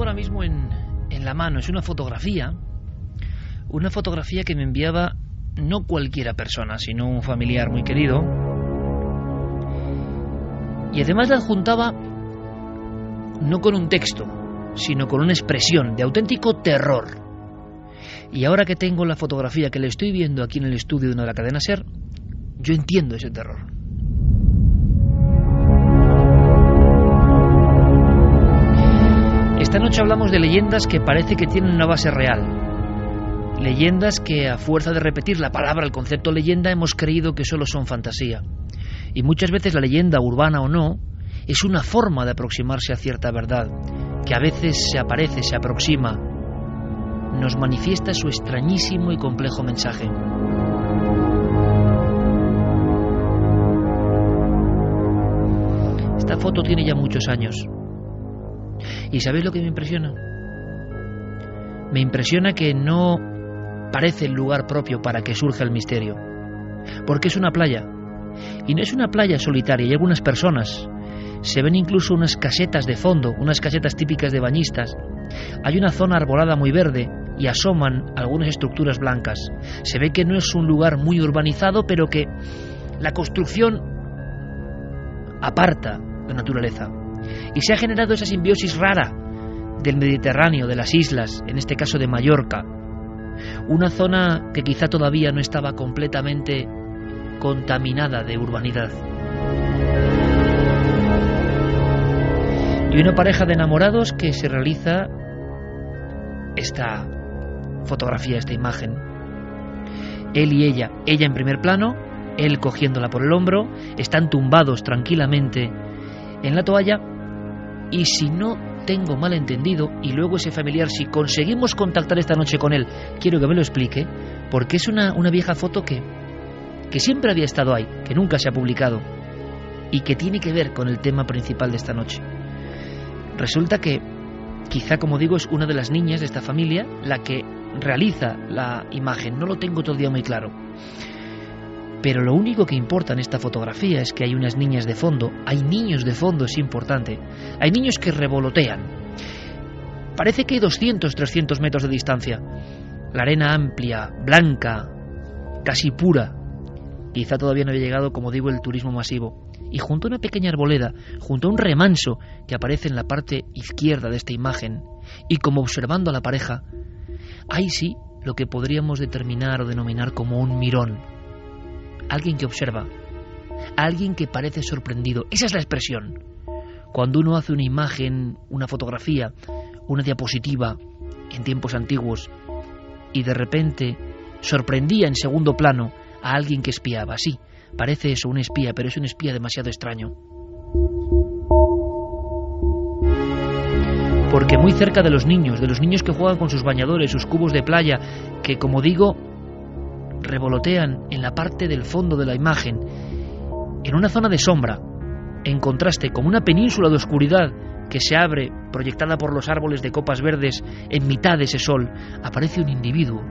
ahora mismo en la mano. Es una fotografía que me enviaba no cualquiera persona, sino un familiar muy querido. Y además la adjuntaba no con un texto, sino con una expresión de auténtico terror. Y ahora que tengo la fotografía que le estoy viendo aquí en el estudio de una de la cadena SER, yo entiendo ese terror. Esta noche hablamos de leyendas que parece que tienen una base real. Leyendas que, a fuerza de repetir la palabra, el concepto leyenda, hemos creído que solo son fantasía. Y muchas veces la leyenda, urbana o no, es una forma de aproximarse a cierta verdad, que a veces se aparece, se aproxima, nos manifiesta su extrañísimo y complejo mensaje. Esta foto tiene ya muchos años. ¿Y sabéis lo que me impresiona? Me impresiona que no parece el lugar propio para que surja el misterio. Porque es una playa. Y no es una playa solitaria, hay algunas personas. Se ven incluso unas casetas de fondo, unas casetas típicas de bañistas. Hay una zona arbolada muy verde y asoman algunas estructuras blancas. Se ve que no es un lugar muy urbanizado, pero que la construcción aparta la naturaleza. Y se ha generado esa simbiosis rara del Mediterráneo, de las islas, en este caso de Mallorca. Una zona que quizá todavía no estaba completamente contaminada de urbanidad. Y una pareja de enamorados que se realiza esta fotografía, esta imagen. Él y ella en primer plano, él cogiéndola por el hombro, están tumbados tranquilamente en la toalla. Y si no tengo mal entendido, y luego ese familiar, si conseguimos contactar esta noche con él, quiero que me lo explique, porque es una vieja foto que siempre había estado ahí, que nunca se ha publicado, y que tiene que ver con el tema principal de esta noche. Resulta que, quizá, como digo, es una de las niñas de esta familia la que realiza la imagen. No lo tengo todavía muy claro. Pero lo único que importa en esta fotografía es que hay unas niñas de fondo, hay niños de fondo, es importante. Hay niños que revolotean. Parece que hay 200, 300 metros de distancia. La arena amplia, blanca, casi pura. Quizá todavía no había llegado, como digo, el turismo masivo. Y junto a una pequeña arboleda, junto a un remanso que aparece en la parte izquierda de esta imagen, y como observando a la pareja, hay sí lo que podríamos determinar o denominar como un mirón. Alguien que observa, alguien que parece sorprendido. Esa es la expresión. Cuando uno hace una imagen, una fotografía, una diapositiva en tiempos antiguos y de repente sorprendía en segundo plano a alguien que espiaba. Sí, parece eso, un espía, pero es un espía demasiado extraño. Porque muy cerca de los niños que juegan con sus bañadores, sus cubos de playa, que, como digo, revolotean en la parte del fondo de la imagen, en una zona de sombra, en contraste con una península de oscuridad que se abre, proyectada por los árboles de copas verdes, en mitad de ese sol, aparece un individuo.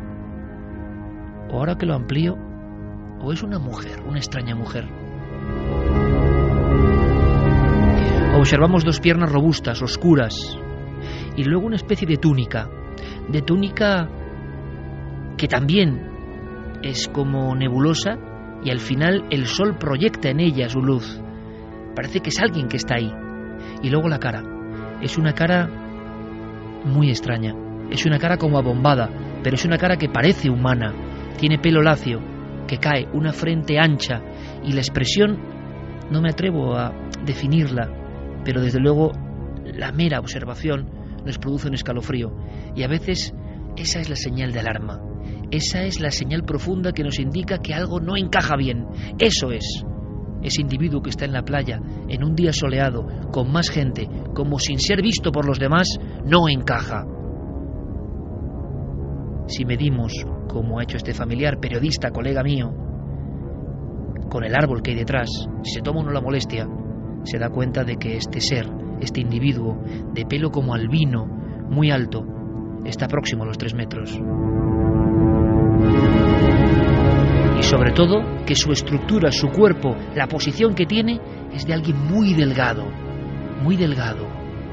O ahora que lo amplío, o es una mujer, una extraña mujer. Observamos dos piernas robustas, oscuras, y luego una especie de túnica que también es como nebulosa, y al final el sol proyecta en ella su luz. Parece que es alguien que está ahí. Y luego la cara. Es una cara muy extraña. Es una cara como abombada, pero es una cara que parece humana. Tiene pelo lacio, que cae, una frente ancha, y la expresión no me atrevo a definirla, pero desde luego la mera observación nos produce un escalofrío. Y a veces esa es la señal de alarma. Esa es la señal profunda que nos indica que algo no encaja bien. Eso es. Ese individuo que está en la playa, en un día soleado, con más gente, como sin ser visto por los demás, no encaja. Si medimos, como ha hecho este familiar, periodista, colega mío, con el árbol que hay detrás, si se toma uno la molestia, se da cuenta de que este ser, este individuo, de pelo como albino, muy alto, está próximo a los 3 metros. Y sobre todo, que su estructura, su cuerpo, la posición que tiene, es de alguien muy delgado, muy delgado.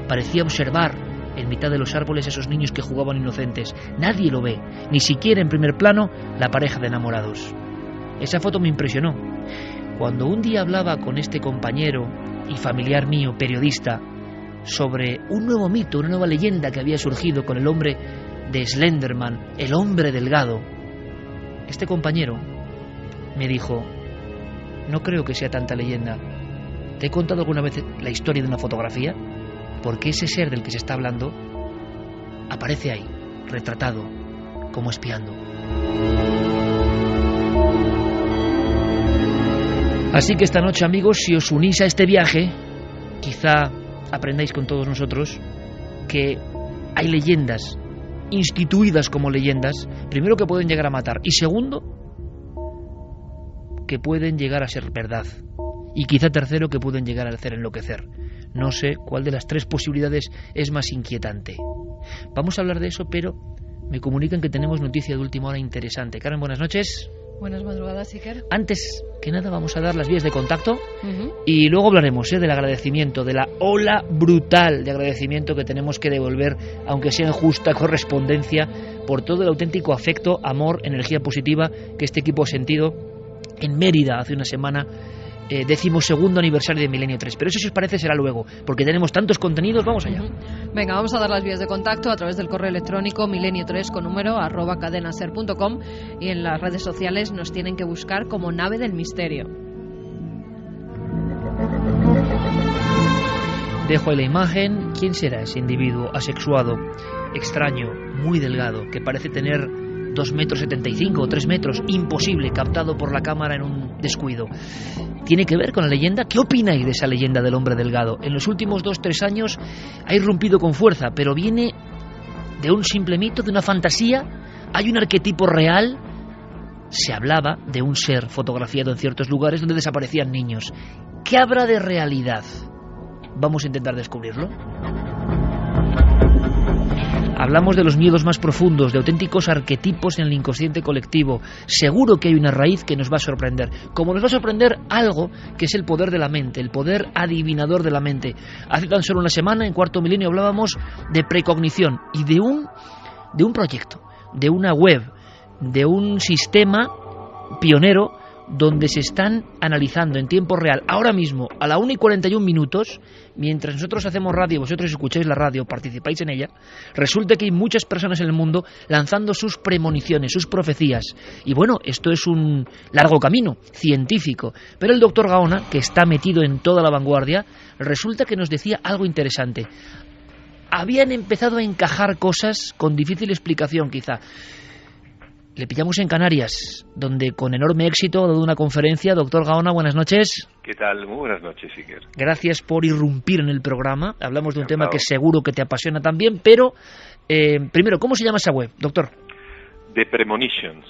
Parecía observar en mitad de los árboles esos niños que jugaban inocentes. Nadie lo ve, ni siquiera en primer plano la pareja de enamorados. Esa foto me impresionó. Cuando un día hablaba con este compañero y familiar mío, periodista, sobre un nuevo mito, una nueva leyenda que había surgido con el hombre de Slenderman, el hombre delgado, este compañero me dijo: no creo que sea tanta leyenda. ¿Te he contado alguna vez la historia de una fotografía? Porque ese ser del que se está hablando aparece ahí, retratado, como espiando. Así que esta noche, amigos, si os unís a este viaje, quizá aprendáis con todos nosotros que hay leyendas instituidas como leyendas, primero, que pueden llegar a matar, y segundo, que pueden llegar a ser verdad, y quizá tercero, que pueden llegar a hacer enloquecer. No sé cuál de las tres posibilidades es más inquietante. Vamos a hablar de eso, pero me comunican que tenemos noticia de última hora interesante. Karen, buenas noches. Buenas madrugadas, Iker. Antes que nada vamos a dar las vías de contacto y luego hablaremos del agradecimiento, de la ola brutal de agradecimiento que tenemos que devolver, aunque sea en justa correspondencia, por todo el auténtico afecto, amor, energía positiva que este equipo ha sentido en Mérida hace una semana, 12º aniversario de Milenio 3. Pero eso, si os parece, será luego, porque tenemos tantos contenidos. Vamos allá. Venga, vamos a dar las vías de contacto a través del correo electrónico milenio3 con número @cadenaser.com, y en las redes sociales nos tienen que buscar como Nave del Misterio. Dejo ahí la imagen. ¿Quién será ese individuo asexuado, extraño, muy delgado, que parece tener 2,75 m o 3 metros, imposible, captado por la cámara en un descuido? ¿Tiene que ver con la leyenda? ¿Qué opináis de esa leyenda del hombre delgado? En los últimos 2-3 años ha irrumpido con fuerza, pero viene de un simple mito, de una fantasía. ¿Hay un arquetipo real? Se hablaba de un ser fotografiado en ciertos lugares donde desaparecían niños. ¿Qué habrá de realidad? Vamos a intentar descubrirlo. Hablamos de los miedos más profundos, de auténticos arquetipos en el inconsciente colectivo. Seguro que hay una raíz que nos va a sorprender. Como nos va a sorprender algo que es el poder de la mente, el poder adivinador de la mente. Hace tan solo una semana, en Cuarto Milenio, hablábamos de precognición y de un proyecto, de una web, de un sistema pionero donde se están analizando en tiempo real, ahora mismo, a la 1:41, mientras nosotros hacemos radio, vosotros escucháis la radio, participáis en ella, resulta que hay muchas personas en el mundo lanzando sus premoniciones, sus profecías. Y bueno, esto es un largo camino científico, pero el doctor Gaona, que está metido en toda la vanguardia, resulta que nos decía algo interesante. Habían empezado a encajar cosas con difícil explicación, quizá. Le pillamos en Canarias, donde con enorme éxito ha dado una conferencia. Doctor Gaona, buenas noches. ¿Qué tal? Muy buenas noches, Iker. Gracias por irrumpir en el programa. Hablamos de un tema que seguro que te apasiona también, pero primero, ¿cómo se llama esa web, doctor? The Premonitions,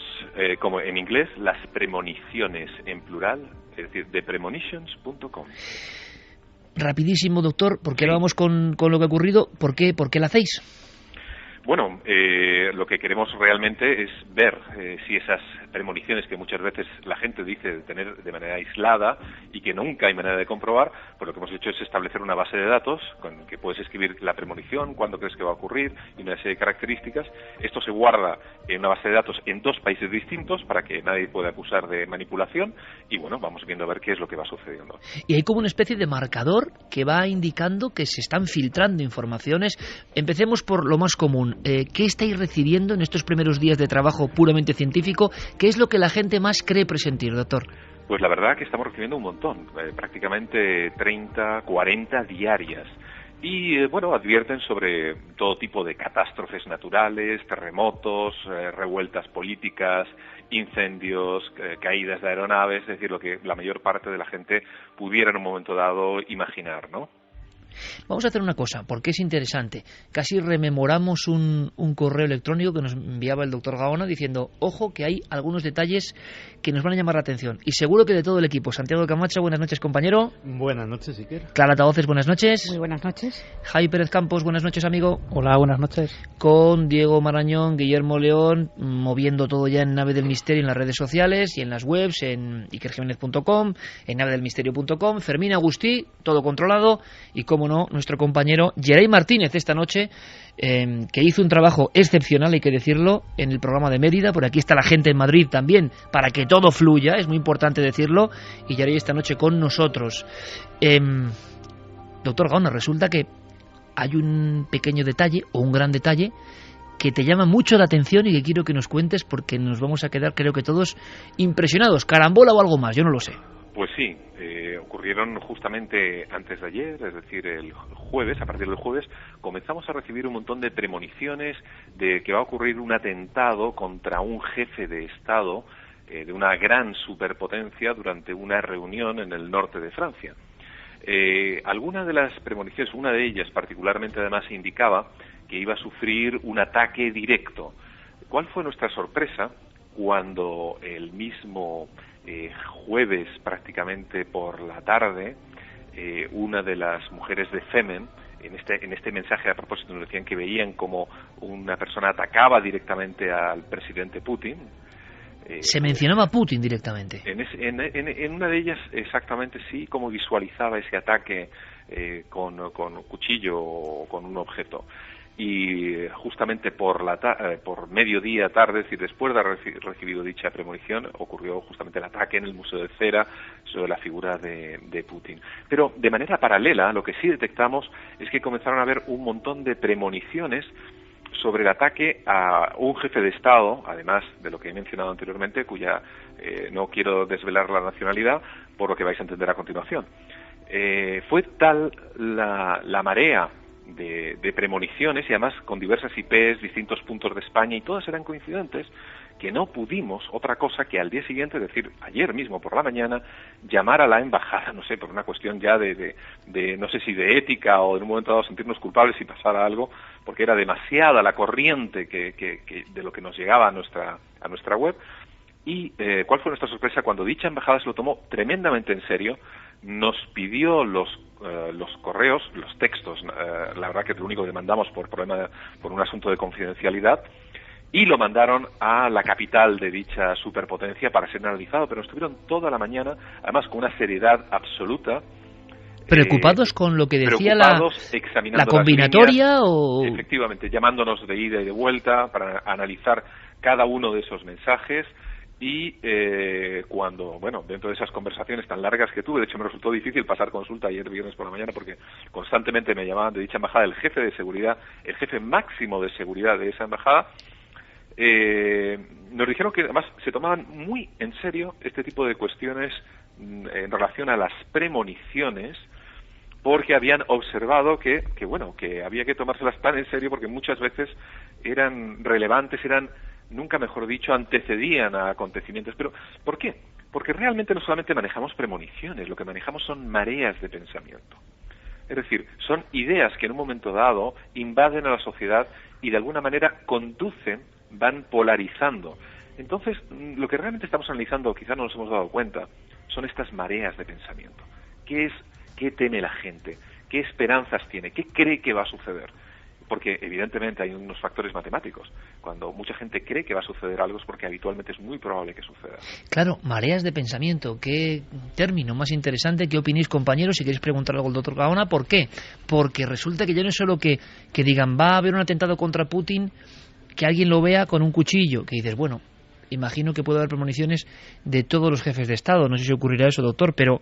como en inglés, las premoniciones en plural, es decir, thepremonitions.com. Rapidísimo, doctor, porque ahora vamos con lo que ha ocurrido. ¿Por qué la hacéis? Bueno, lo que queremos realmente es ver si esas premoniciones que muchas veces la gente dice de tener de manera aislada y que nunca hay manera de comprobar, pues lo que hemos hecho es establecer una base de datos con que puedes escribir la premonición, cuándo crees que va a ocurrir y una serie de características. Esto se guarda en una base de datos en 2 países distintos para que nadie pueda acusar de manipulación y bueno, vamos viendo a ver qué es lo que va sucediendo. Y hay como una especie de marcador que va indicando que se están filtrando informaciones. Empecemos por lo más común. ¿Qué estáis recibiendo en estos primeros días de trabajo puramente científico? ¿Qué es lo que la gente más cree presentir, doctor? Pues la verdad que estamos recibiendo un montón, prácticamente 30, 40 diarias. Y bueno, advierten sobre todo tipo de catástrofes naturales, terremotos, revueltas políticas, incendios, caídas de aeronaves, es decir, lo que la mayor parte de la gente pudiera en un momento dado imaginar, ¿no? Vamos a hacer una cosa, porque es interesante. Casi rememoramos un correo electrónico que nos enviaba el doctor Gaona diciendo, ojo, que hay algunos detalles que nos van a llamar la atención. Y seguro que de todo el equipo. Santiago Camacho, buenas noches, compañero. Buenas noches, Iker. Clara Tahoces, buenas noches. Muy buenas noches. Javi Pérez Campos, buenas noches, amigo. Hola, buenas noches. Con Diego Marañón, Guillermo León, moviendo todo ya en Nave del Misterio en las redes sociales y en las webs, en ikerjimenez.com, en navedelmisterio.com, Fermín Agustí, todo controlado, y como como no, nuestro compañero Geray Martínez esta noche, que hizo un trabajo excepcional, hay que decirlo, en el programa de Mérida. Por aquí está la gente en Madrid también, para que todo fluya, es muy importante decirlo, y Geray esta noche con nosotros. Doctor Gaona, resulta que hay un pequeño detalle, o un gran detalle, que te llama mucho la atención y que quiero que nos cuentes, porque nos vamos a quedar, creo que todos, impresionados. ¿Carambola o algo más? Yo no lo sé. Pues sí, ocurrieron justamente antes de ayer, es decir, el jueves. A partir del jueves comenzamos a recibir un montón de premoniciones de que va a ocurrir un atentado contra un jefe de Estado de una gran superpotencia durante una reunión en el norte de Francia. Algunas de las premoniciones, una de ellas particularmente además indicaba que iba a sufrir un ataque directo. ¿Cuál fue nuestra sorpresa cuando el mismo jueves, prácticamente por la tarde, una de las mujeres de Femen, en este mensaje a propósito nos decían que veían como una persona atacaba directamente al presidente Putin? Se mencionaba a Putin directamente. En una de ellas, exactamente sí, como visualizaba ese ataque con un cuchillo o con un objeto. Y justamente por mediodía tarde, es decir, después de haber recibido dicha premonición, ocurrió justamente el ataque en el Museo de Cera sobre la figura de Putin. Pero de manera paralela, lo que sí detectamos es que comenzaron a haber un montón de premoniciones sobre el ataque a un jefe de Estado, además de lo que he mencionado anteriormente, cuya no quiero desvelar la nacionalidad, por lo que vais a entender a continuación. Fue tal la marea de premoniciones, y además con diversas IPs, distintos puntos de España, y todas eran coincidentes, que no pudimos otra cosa que al día siguiente, es decir, ayer mismo por la mañana, llamar a la embajada, no sé, por una cuestión ya de no sé si de ética o en un momento dado sentirnos culpables si pasara algo, porque era demasiada la corriente que de lo que nos llegaba a nuestra web. Y ¿cuál fue nuestra sorpresa? Cuando dicha embajada se lo tomó tremendamente en serio, nos pidió los correos, los textos, la verdad que lo único que mandamos por un asunto de confidencialidad, y lo mandaron a la capital de dicha superpotencia para ser analizado, pero estuvieron toda la mañana, además con una seriedad absoluta. ¿Preocupados con lo que decía la combinatoria? O efectivamente, llamándonos de ida y de vuelta para analizar cada uno de esos mensajes. Y cuando, dentro de esas conversaciones tan largas que tuve, de hecho me resultó difícil pasar consulta ayer viernes por la mañana porque constantemente me llamaban de dicha embajada el jefe de seguridad, el jefe máximo de seguridad de esa embajada. Nos dijeron que además se tomaban muy en serio este tipo de cuestiones en relación a las premoniciones, porque habían observado que había que tomárselas tan en serio porque muchas veces eran relevantes, nunca mejor dicho, antecedían a acontecimientos. ¿Pero por qué? Porque realmente no solamente manejamos premoniciones, lo que manejamos son mareas de pensamiento. Es decir, son ideas que en un momento dado invaden a la sociedad y de alguna manera conducen, van polarizando. Entonces, lo que realmente estamos analizando, quizá no nos hemos dado cuenta, son estas mareas de pensamiento. ¿Qué teme la gente? ¿Qué esperanzas tiene? ¿Qué cree que va a suceder? Porque evidentemente hay unos factores matemáticos. Cuando mucha gente cree que va a suceder algo es porque habitualmente es muy probable que suceda. Claro, mareas de pensamiento. Qué término más interesante. ¿Qué opináis, compañeros? Si queréis preguntar algo al doctor Gaona, ¿por qué? Porque resulta que ya no es solo que digan va a haber un atentado contra Putin, que alguien lo vea con un cuchillo, que dices, bueno, imagino que puede haber premoniciones de todos los jefes de Estado. No sé si ocurrirá eso, doctor, pero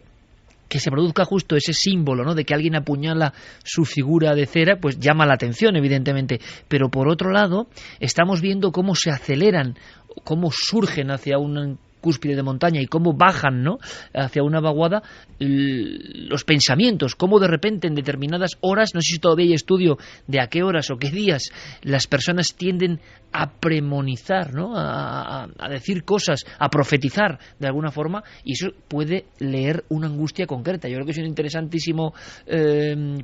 que se produzca justo ese símbolo, ¿no?, de que alguien apuñala su figura de cera, pues llama la atención, evidentemente. Pero por otro lado, estamos viendo cómo se aceleran, cómo surgen hacia una cúspide de montaña y cómo bajan, ¿no?, hacia una vaguada los pensamientos, cómo de repente en determinadas horas, no sé si todavía hay estudio de a qué horas o qué días, las personas tienden a premonizar, ¿no?, a decir cosas, a profetizar de alguna forma, y eso puede leer una angustia concreta. Yo creo que es un interesantísimo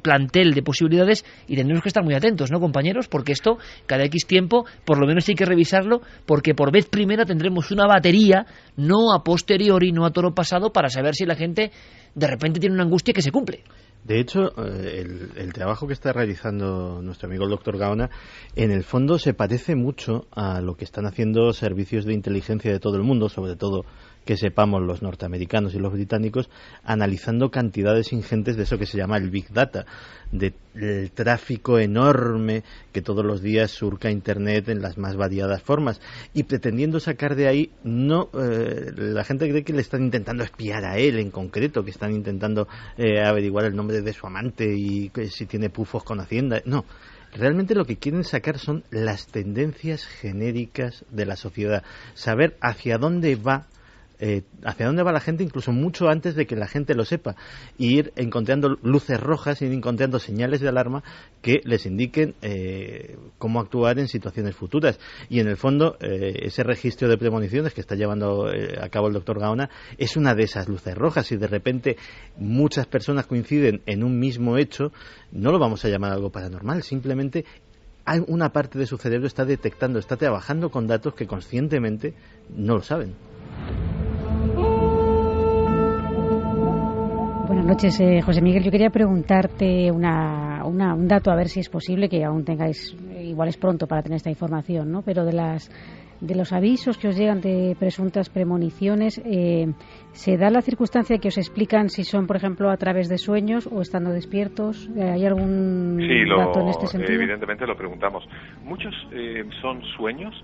plantel de posibilidades y tendremos que estar muy atentos, ¿no, compañeros? Porque esto, cada X tiempo, por lo menos hay que revisarlo, porque por vez primera tendremos una batería, no a posteriori, no a toro pasado, para saber si la gente de repente tiene una angustia que se cumple. De hecho, el trabajo que está realizando nuestro amigo el doctor Gaona, en el fondo se parece mucho a lo que están haciendo servicios de inteligencia de todo el mundo, sobre todo que sepamos los norteamericanos y los británicos, analizando cantidades ingentes de eso que se llama el Big Data, del tráfico enorme que todos los días surca Internet en las más variadas formas, y pretendiendo sacar de ahí, la gente cree que le están intentando espiar a él en concreto, que están intentando averiguar el nombre de su amante y si tiene pufos con Hacienda. No, realmente lo que quieren sacar son las tendencias genéricas de la sociedad, saber hacia dónde va la gente, incluso mucho antes de que la gente lo sepa, y ir encontrando luces rojas, ir encontrando señales de alarma que les indiquen cómo actuar en situaciones futuras. Y en el fondo, ese registro de premoniciones que está llevando a cabo el doctor Gaona es una de esas luces rojas. Si de repente muchas personas coinciden en un mismo hecho, no lo vamos a llamar algo paranormal, simplemente una parte de su cerebro está detectando, está trabajando con datos que conscientemente no lo saben. Buenas noches, José Miguel. Yo quería preguntarte un dato, a ver si es posible, que aún tengáis, igual es pronto para tener esta información, ¿no? Pero de los avisos que os llegan de presuntas premoniciones, ¿se da la circunstancia que os explican si son, por ejemplo, a través de sueños o estando despiertos? ¿Hay algún dato en este sentido? Evidentemente lo preguntamos. Muchos son sueños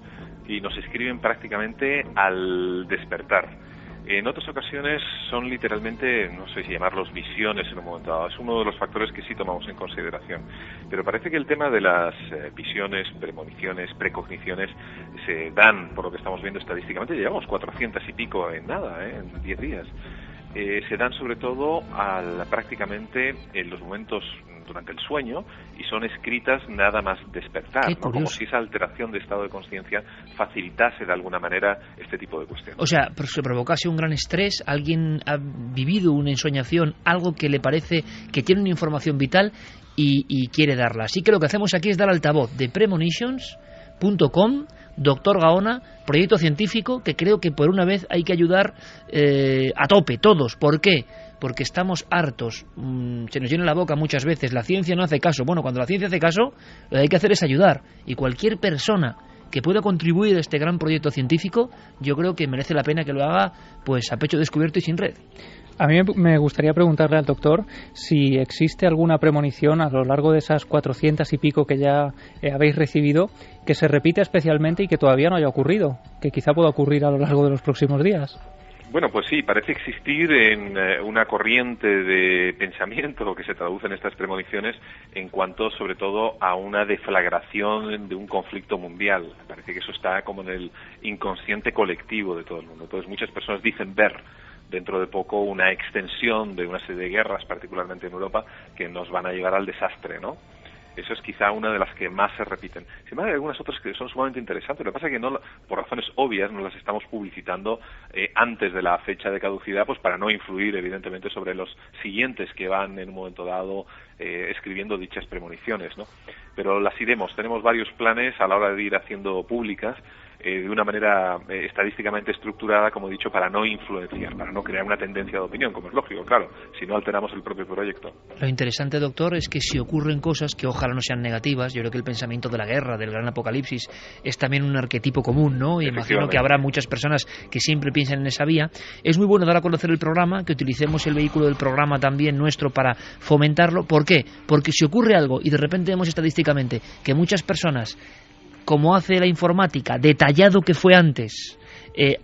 y nos escriben prácticamente al despertar. En otras ocasiones son literalmente, no sé si llamarlos visiones en un momento dado. Es uno de los factores que sí tomamos en consideración. Pero parece que el tema de las visiones, premoniciones, precogniciones se dan, por lo que estamos viendo estadísticamente, llevamos 400 y pico en nada, en 10 días. Se dan sobre todo prácticamente en los momentos durante el sueño y son escritas nada más despertar, ¿no? Como si esa alteración de estado de conciencia facilitase de alguna manera este tipo de cuestiones. O sea, se provocase un gran estrés, alguien ha vivido una ensoñación, algo que le parece que tiene una información vital y quiere darla. Así que lo que hacemos aquí es dar altavoz de premonitions.com, doctor Gaona, proyecto científico que creo que por una vez hay que ayudar a tope, todos. ¿Por qué? Porque estamos hartos, se nos llena la boca muchas veces, la ciencia no hace caso. Bueno, cuando la ciencia hace caso, lo que hay que hacer es ayudar, y cualquier persona que pueda contribuir a este gran proyecto científico, yo creo que merece la pena que lo haga pues a pecho descubierto y sin red. A mí me gustaría preguntarle al doctor si existe alguna premonición a lo largo de esas 400 y pico que ya habéis recibido que se repite especialmente y que todavía no haya ocurrido, que quizá pueda ocurrir a lo largo de los próximos días. Bueno, pues sí, parece existir en una corriente de pensamiento que se traduce en estas premoniciones en cuanto, sobre todo, a una deflagración de un conflicto mundial. Parece que eso está como en el inconsciente colectivo de todo el mundo. Entonces, muchas personas dicen ver dentro de poco una extensión de una serie de guerras, particularmente en Europa, que nos van a llevar al desastre, ¿no? Eso es quizá una de las que más se repiten. Sin embargo, hay algunas otras que son sumamente interesantes. Lo que pasa es que por razones obvias no las estamos publicitando antes de la fecha de caducidad, pues para no influir evidentemente sobre los siguientes que van en un momento dado escribiendo dichas premoniciones, ¿no? Pero las iremos. Tenemos varios planes a la hora de ir haciendo públicas de una manera estadísticamente estructurada, como he dicho, para no influenciar, para no crear una tendencia de opinión, como es lógico, claro, si no alteramos el propio proyecto. Lo interesante, doctor, es que si ocurren cosas que ojalá no sean negativas, yo creo que el pensamiento de la guerra, del gran apocalipsis, es también un arquetipo común, ¿no? Y imagino que habrá muchas personas que siempre piensan en esa vía. Es muy bueno dar a conocer el programa, que utilicemos el vehículo del programa también nuestro para fomentarlo. ¿Por qué? Porque si ocurre algo y de repente vemos estadísticamente que muchas personas, como hace la informática, detallado que fue antes,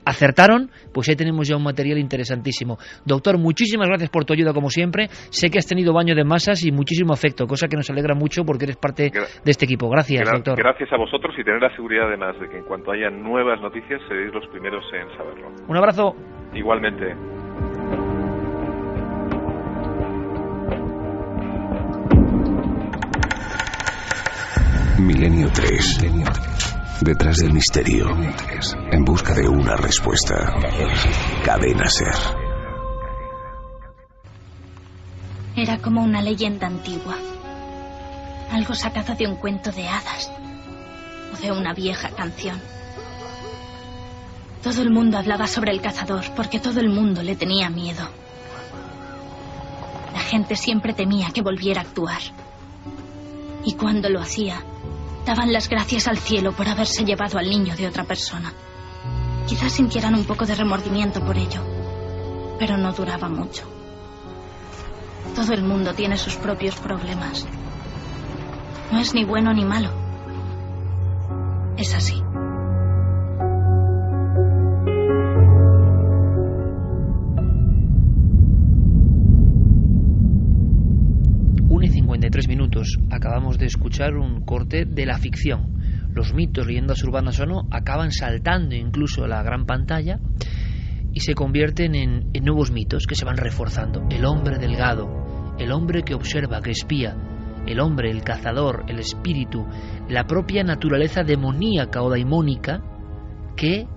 acertaron, pues ahí tenemos ya un material interesantísimo. Doctor, muchísimas gracias por tu ayuda como siempre. Sé que has tenido baño de masas y muchísimo afecto, cosa que nos alegra mucho porque eres parte de este equipo. Gracias, doctor. Gracias a vosotros y tener la seguridad además de que en cuanto haya nuevas noticias seréis los primeros en saberlo. Un abrazo. Igualmente. Milenio 3. Detrás del misterio. En busca de una respuesta. Cadena Ser. Era como una leyenda antigua. Algo sacado de un cuento de hadas. O de una vieja canción. Todo el mundo hablaba sobre el cazador porque todo el mundo le tenía miedo. La gente siempre temía que volviera a actuar. Y cuando lo hacía, daban las gracias al cielo por haberse llevado al niño de otra persona. Quizás sintieran un poco de remordimiento por ello, pero no duraba mucho. Todo el mundo tiene sus propios problemas. No es ni bueno ni malo. Es así. Y 53 minutos. Acabamos de escuchar un corte de la ficción. Los mitos, leyendas urbanas o no, acaban saltando incluso a la gran pantalla y se convierten en nuevos mitos que se van reforzando. El hombre delgado, el hombre que observa, que espía, el hombre, el cazador, el espíritu, la propia naturaleza demoníaca o daimónica que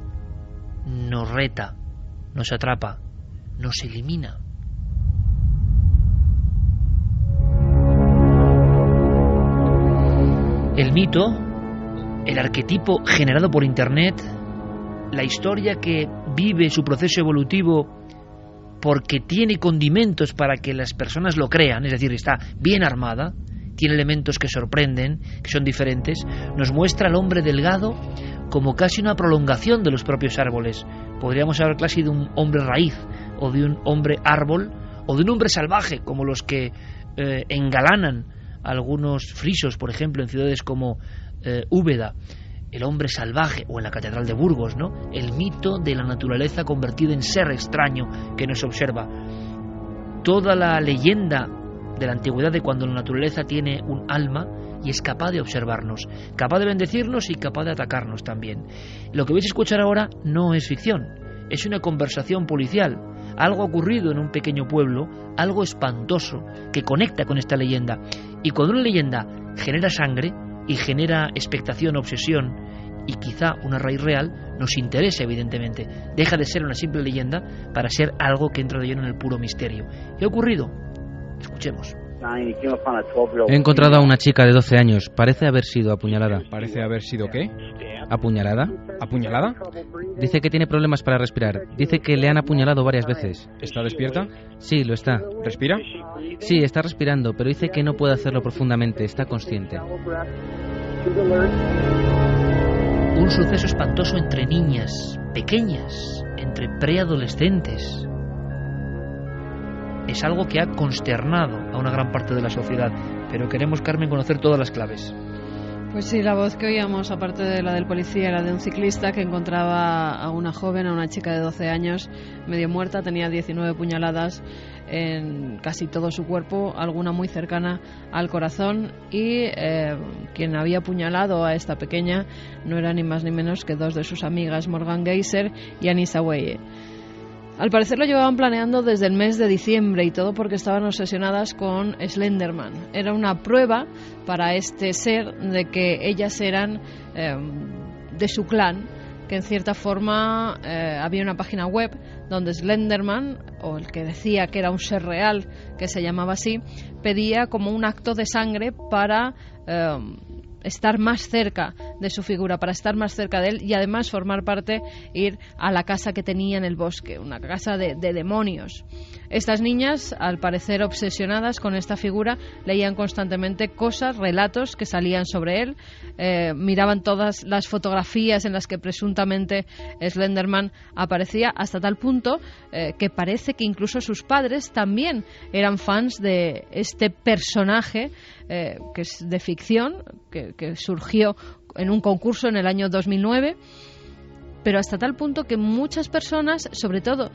nos reta, nos atrapa, nos elimina. El mito, el arquetipo generado por Internet, la historia que vive su proceso evolutivo porque tiene condimentos para que las personas lo crean, es decir, está bien armada, tiene elementos que sorprenden, que son diferentes, nos muestra al hombre delgado como casi una prolongación de los propios árboles. Podríamos hablar casi de un hombre raíz, o de un hombre árbol, o de un hombre salvaje, como los que engalanan algunos frisos, por ejemplo, en ciudades como Úbeda, el hombre salvaje, o en la Catedral de Burgos, ¿no? El mito de la naturaleza convertida en ser extraño que nos observa. Toda la leyenda de la antigüedad de cuando la naturaleza tiene un alma y es capaz de observarnos, capaz de bendecirnos y capaz de atacarnos también. Lo que vais a escuchar ahora no es ficción, es una conversación policial, algo ocurrido en un pequeño pueblo, algo espantoso que conecta con esta leyenda. Y cuando una leyenda genera sangre y genera expectación, obsesión y quizá una raíz real, nos interesa evidentemente. Deja de ser una simple leyenda para ser algo que entra de lleno en el puro misterio. ¿Qué ha ocurrido? Escuchemos. He encontrado a una chica de 12 años. Parece haber sido apuñalada. ¿Parece haber sido qué? ¿Apuñalada? ¿Apuñalada? Dice que tiene problemas para respirar. Dice que le han apuñalado varias veces. ¿Está despierta? Sí, lo está. ¿Respira? Sí, está respirando, pero dice que no puede hacerlo profundamente. Está consciente. Un suceso espantoso entre niñas pequeñas, entre preadolescentes. Es algo que ha consternado a una gran parte de la sociedad, pero queremos, Carmen, conocer todas las claves. Pues sí, la voz que oíamos, aparte de la del policía, era de un ciclista que encontraba a una joven, a una chica de 12 años, medio muerta, tenía 19 puñaladas en casi todo su cuerpo, alguna muy cercana al corazón, y quien había apuñalado a esta pequeña no era ni más ni menos que dos de sus amigas, Morgan Geyser y Anissa Weye. Al parecer lo llevaban planeando desde el mes de diciembre, y todo porque estaban obsesionadas con Slenderman. Era una prueba para este ser de que ellas eran de su clan, que en cierta forma había una página web donde Slenderman, o el que decía que era un ser real, que se llamaba así, pedía como un acto de sangre para estar más cerca de su figura, para estar más cerca de él, y además formar parte, ir a la casa que tenía en el bosque, una casa de demonios. Estas niñas, al parecer obsesionadas con esta figura, leían constantemente cosas, relatos que salían sobre él, miraban todas las fotografías en las que presuntamente Slenderman aparecía, hasta tal punto que parece que incluso sus padres también eran fans de este personaje que es de ficción, que surgió en un concurso en el año 2009, pero hasta tal punto que muchas personas, sobre todo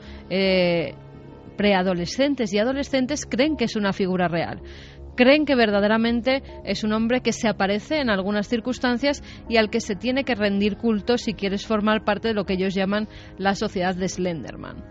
preadolescentes y adolescentes, creen que es una figura real. Creen que verdaderamente es un hombre que se aparece en algunas circunstancias y al que se tiene que rendir culto si quieres formar parte de lo que ellos llaman la sociedad de Slenderman.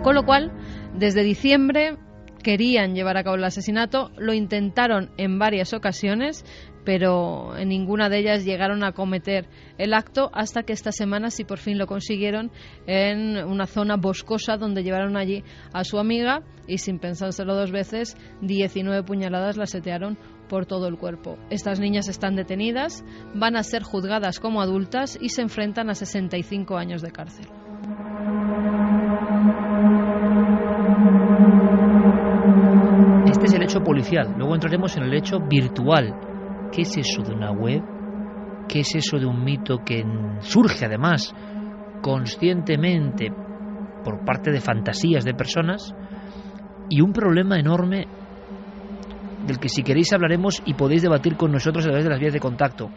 Con lo cual, desde diciembre querían llevar a cabo el asesinato, lo intentaron en varias ocasiones, pero en ninguna de ellas llegaron a cometer el acto, hasta que esta semana sí por fin lo consiguieron en una zona boscosa donde llevaron allí a su amiga y, sin pensárselo dos veces, 19 puñaladas la setearon por todo el cuerpo. Estas niñas están detenidas, van a ser juzgadas como adultas y se enfrentan a 65 años de cárcel. Este es el hecho policial. Luego entraremos en el hecho virtual. ¿Qué es eso de una web? ¿Qué es eso de un mito que surge además conscientemente por parte de fantasías de personas, y un problema enorme del que si queréis hablaremos y podéis debatir con nosotros a través de las vías de contacto.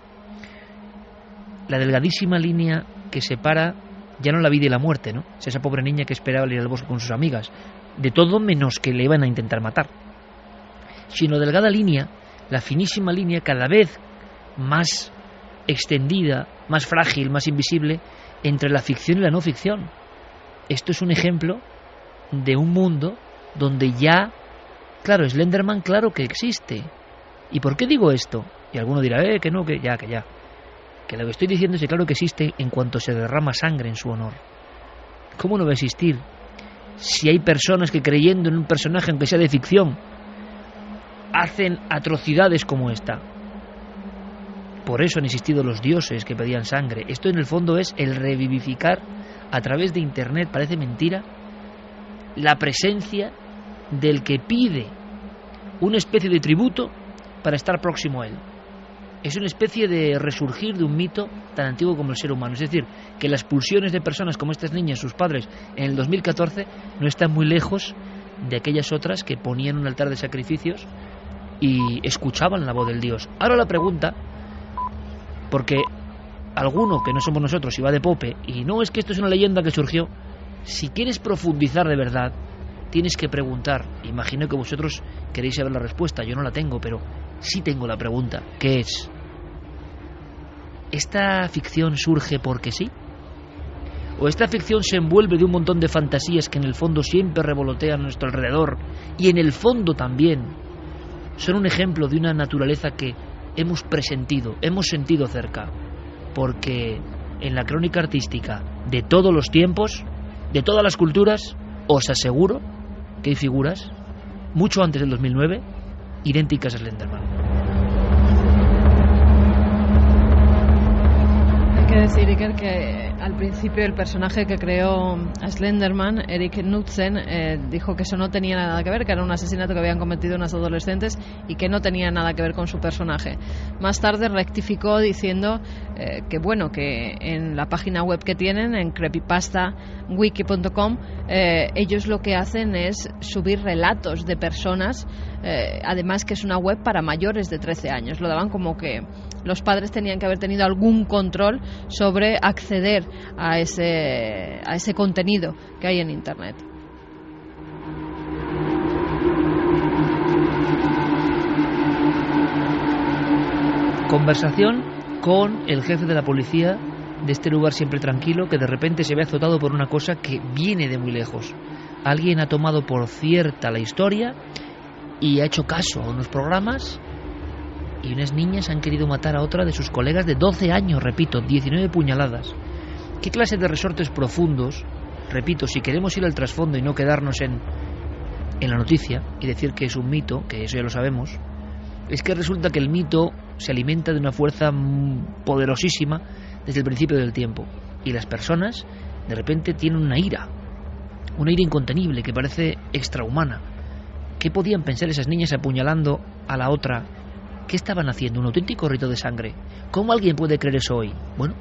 La delgadísima línea que separa ya no la vida y la muerte, ¿no? Es esa pobre niña que esperaba ir al bosque con sus amigas, de todo menos que le iban a intentar matar. Sino delgada línea, la finísima línea cada vez más extendida, más frágil, más invisible, entre la ficción y la no ficción. Esto es un ejemplo de un mundo donde ya, claro, Slenderman claro que existe. ¿Y por qué digo esto? Y alguno dirá, que no, que ya. Que lo que estoy diciendo es que claro que existe en cuanto se derrama sangre en su honor. ¿Cómo no va a existir? Si hay personas que creyendo en un personaje, aunque sea de ficción, hacen atrocidades como esta. Por eso han existido los dioses que pedían sangre. Esto en el fondo es el revivificar a través de Internet, parece mentira, la presencia del que pide una especie de tributo para estar próximo a él. Es una especie de resurgir de un mito tan antiguo como el ser humano. Es decir, que las pulsiones de personas como estas niñas, sus padres, en el 2014, no están muy lejos de aquellas otras que ponían un altar de sacrificios y escuchaban la voz del Dios. Ahora la pregunta, porque alguno que no somos nosotros y va de pope, y no es que esto es una leyenda que surgió, si quieres profundizar de verdad, tienes que preguntar. Imagino que vosotros queréis saber la respuesta, yo no la tengo, pero sí tengo la pregunta, ¿qué es? ¿Esta ficción surge porque sí? ¿O esta ficción se envuelve de un montón de fantasías que en el fondo siempre revolotean a nuestro alrededor y en el fondo también son un ejemplo de una naturaleza que hemos presentido, hemos sentido cerca? Porque en la crónica artística de todos los tiempos, de todas las culturas, os aseguro que hay figuras, mucho antes del 2009, idénticas a Slenderman. Hay que decir, Iker, que al principio el personaje que creó a Slenderman, Erik Knudsen, dijo que eso no tenía nada que ver, que era un asesinato que habían cometido unas adolescentes y que no tenía nada que ver con su personaje. Más tarde rectificó diciendo que bueno, que en la página web que tienen, en creepypastawiki.com, ellos lo que hacen es subir relatos de personas, además que es una web para mayores de 13 años. Lo daban como que los padres tenían que haber tenido algún control sobre acceder a ese contenido que hay en Internet. Conversación con el jefe de la policía de este lugar siempre tranquilo, que de repente se ve azotado por una cosa que viene de muy lejos. Alguien ha tomado por cierta la historia y ha hecho caso a unos programas, y unas niñas han querido matar a otra de sus colegas de 12 años, repito, 19 puñaladas. ¿Qué clase de resortes profundos? Repito, si queremos ir al trasfondo y no quedarnos en la noticia y decir que es un mito, que eso ya lo sabemos, es que resulta que el mito se alimenta de una fuerza poderosísima desde el principio del tiempo, y las personas de repente tienen una ira incontenible que parece extrahumana. ¿Qué podían pensar esas niñas apuñalando a la otra? ¿Qué estaban haciendo? ¿Un auténtico rito de sangre? ¿Cómo alguien puede creer eso hoy? Bueno,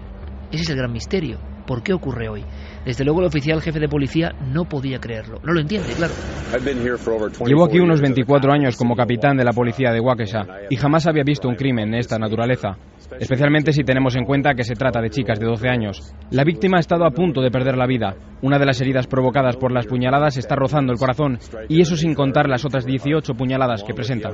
ese es el gran misterio. ¿Por qué ocurre hoy? Desde luego el oficial jefe de policía no podía creerlo. No lo entiende, claro. Llevo aquí unos 24 años como capitán de la policía de Waukesha y jamás había visto un crimen de esta naturaleza, especialmente si tenemos en cuenta que se trata de chicas de 12 años. La víctima ha estado a punto de perder la vida. Una de las heridas provocadas por las puñaladas está rozando el corazón, y eso sin contar las otras 18 puñaladas que presenta.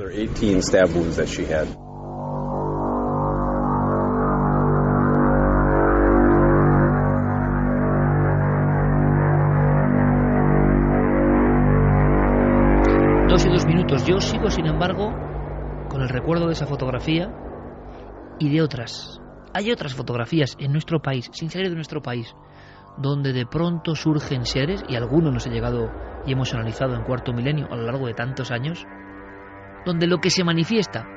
Yo sigo, sin embargo, con el recuerdo de esa fotografía y de otras. Hay otras fotografías en nuestro país, sin salir de nuestro país, donde de pronto surgen seres, y algunos nos ha llegado y hemos analizado en Cuarto Milenio a lo largo de tantos años, donde lo que se manifiesta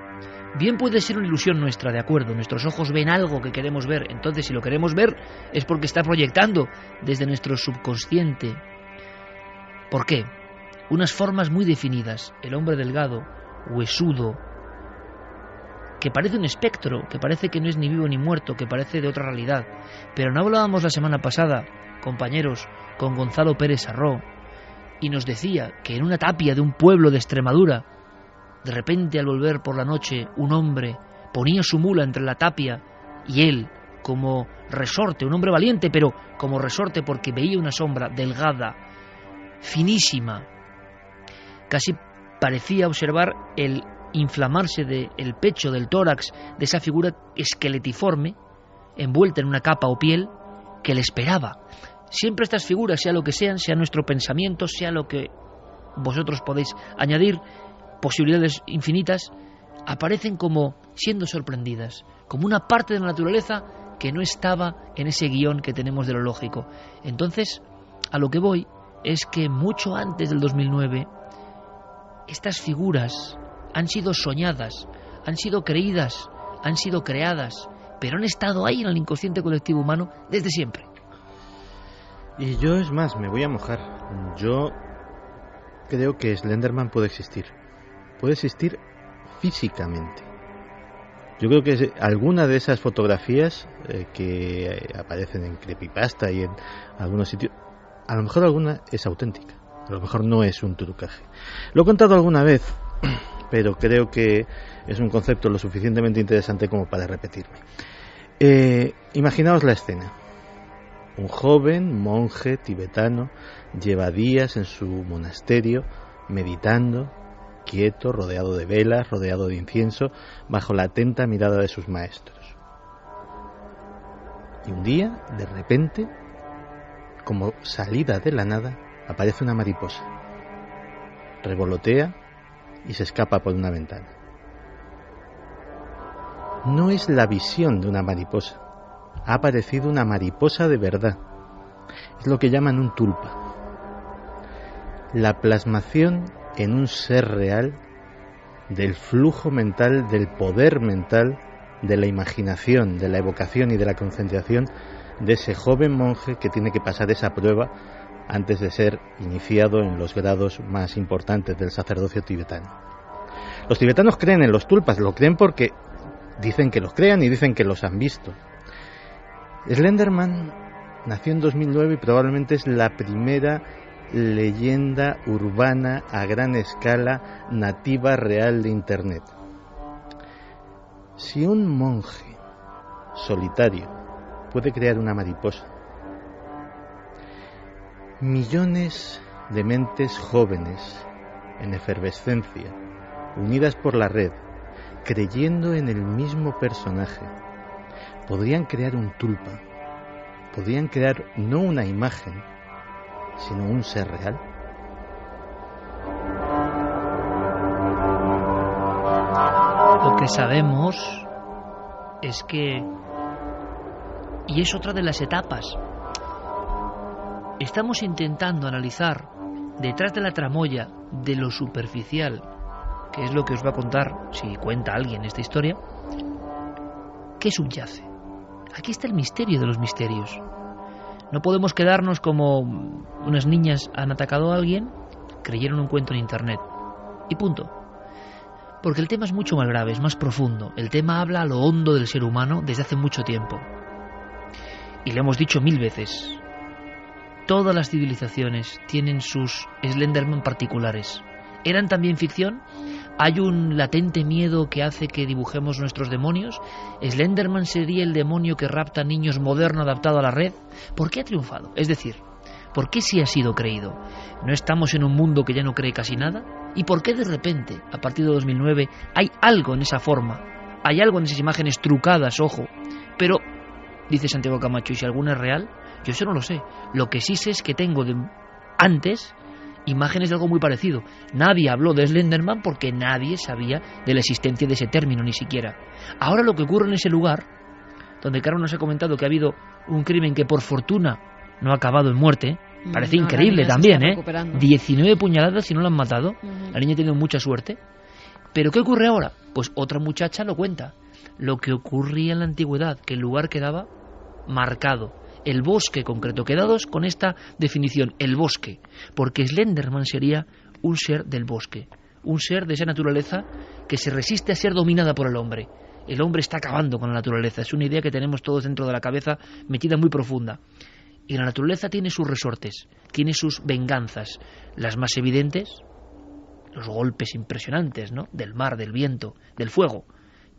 bien puede ser una ilusión nuestra, de acuerdo, nuestros ojos ven algo que queremos ver, entonces si lo queremos ver es porque está proyectando desde nuestro subconsciente. ¿Por qué? Unas formas muy definidas, el hombre delgado, huesudo, que parece un espectro, que parece que no es ni vivo ni muerto, que parece de otra realidad. Pero no hablábamos la semana pasada compañeros, con Gonzalo Pérez Sarró, y nos decía que en una tapia de un pueblo de Extremadura, de repente al volver por la noche, un hombre ponía su mula entre la tapia y él, como resorte, un hombre valiente, pero como resorte porque veía una sombra delgada, finísima, casi parecía observar el inflamarse del pecho, del tórax, de esa figura esqueletiforme, envuelta en una capa o piel, que le esperaba. Siempre estas figuras, sea lo que sean, sea nuestro pensamiento, sea lo que vosotros podéis añadir, posibilidades infinitas, aparecen como siendo sorprendidas, como una parte de la naturaleza que no estaba en ese guión que tenemos de lo lógico. Entonces, a lo que voy es que mucho antes del 2009, estas figuras han sido soñadas, han sido creídas, han sido creadas, pero han estado ahí en el inconsciente colectivo humano desde siempre. Y yo, es más, me voy a mojar. Yo creo que Slenderman puede existir. Puede existir físicamente. Yo creo que alguna de esas fotografías que aparecen en Creepypasta y en algunos sitios, a lo mejor alguna es auténtica, a lo mejor no es un trucaje. Lo he contado alguna vez, pero creo que es un concepto lo suficientemente interesante como para repetirme. Imaginaos la escena. Un joven monje tibetano lleva días en su monasterio meditando, quieto, rodeado de velas, rodeado de incienso, bajo la atenta mirada de sus maestros. Y un día, de repente, como salida de la nada, aparece una mariposa. Revolotea y se escapa por una ventana. No es la visión de una mariposa. Ha aparecido una mariposa de verdad. Es lo que llaman un tulpa. La plasmación en un ser real del flujo mental, del poder mental, de la imaginación, de la evocación y de la concentración de ese joven monje que tiene que pasar esa prueba antes de ser iniciado en los grados más importantes del sacerdocio tibetano. Los tibetanos creen en los tulpas, lo creen porque dicen que los crean y dicen que los han visto. Slenderman nació en 2009 y probablemente es la primera leyenda urbana a gran escala nativa real de Internet. Si un monje solitario puede crear una mariposa, millones de mentes jóvenes en efervescencia, unidas por la red, creyendo en el mismo personaje, podrían crear un tulpa, podrían crear no una imagen, sino un ser real. Lo que sabemos es que, y es otra de las etapas, estamos intentando analizar detrás de la tramoya de lo superficial, que es lo que os va a contar, si cuenta alguien esta historia, ¿qué subyace? Aquí está el misterio de los misterios. No podemos quedarnos como unas niñas han atacado a alguien, creyeron un cuento en internet y punto. Porque el tema es mucho más grave, es más profundo. El tema habla a lo hondo del ser humano desde hace mucho tiempo. Y lo hemos dicho 1000 veces. Todas las civilizaciones tienen sus Slenderman particulares. ¿Eran también ficción? ¿Hay un latente miedo que hace que dibujemos nuestros demonios? ¿Slenderman sería el demonio que rapta niños moderno adaptado a la red? ¿Por qué ha triunfado? Es decir, ¿por qué sí ha sido creído? ¿No estamos en un mundo que ya no cree casi nada? ¿Y por qué de repente, a partir de 2009, hay algo en esa forma? Hay algo en esas imágenes trucadas, ojo. Pero, dice Santiago Camacho, ¿y si alguna es real? Yo eso no lo sé. Lo que sí sé es que tengo de antes imágenes de algo muy parecido. Nadie habló de Slenderman porque nadie sabía de la existencia de ese término, ni siquiera. Ahora lo que ocurre en ese lugar, donde Carlos nos ha comentado que ha habido un crimen que por fortuna no ha acabado en muerte, parece increíble también, 19 puñaladas y no la han matado. La niña ha tenido mucha suerte. ¿Pero qué ocurre ahora? Pues otra muchacha lo cuenta. Lo que ocurría en la antigüedad, que el lugar quedaba marcado. El bosque concreto, quedados con esta definición, el bosque, porque Slenderman sería un ser del bosque, un ser de esa naturaleza que se resiste a ser dominada por el hombre. El hombre está acabando con la naturaleza, es una idea que tenemos todos dentro de la cabeza, metida muy profunda. Y la naturaleza tiene sus resortes, tiene sus venganzas. Las más evidentes, los golpes impresionantes, ¿no?, del mar, del viento, del fuego.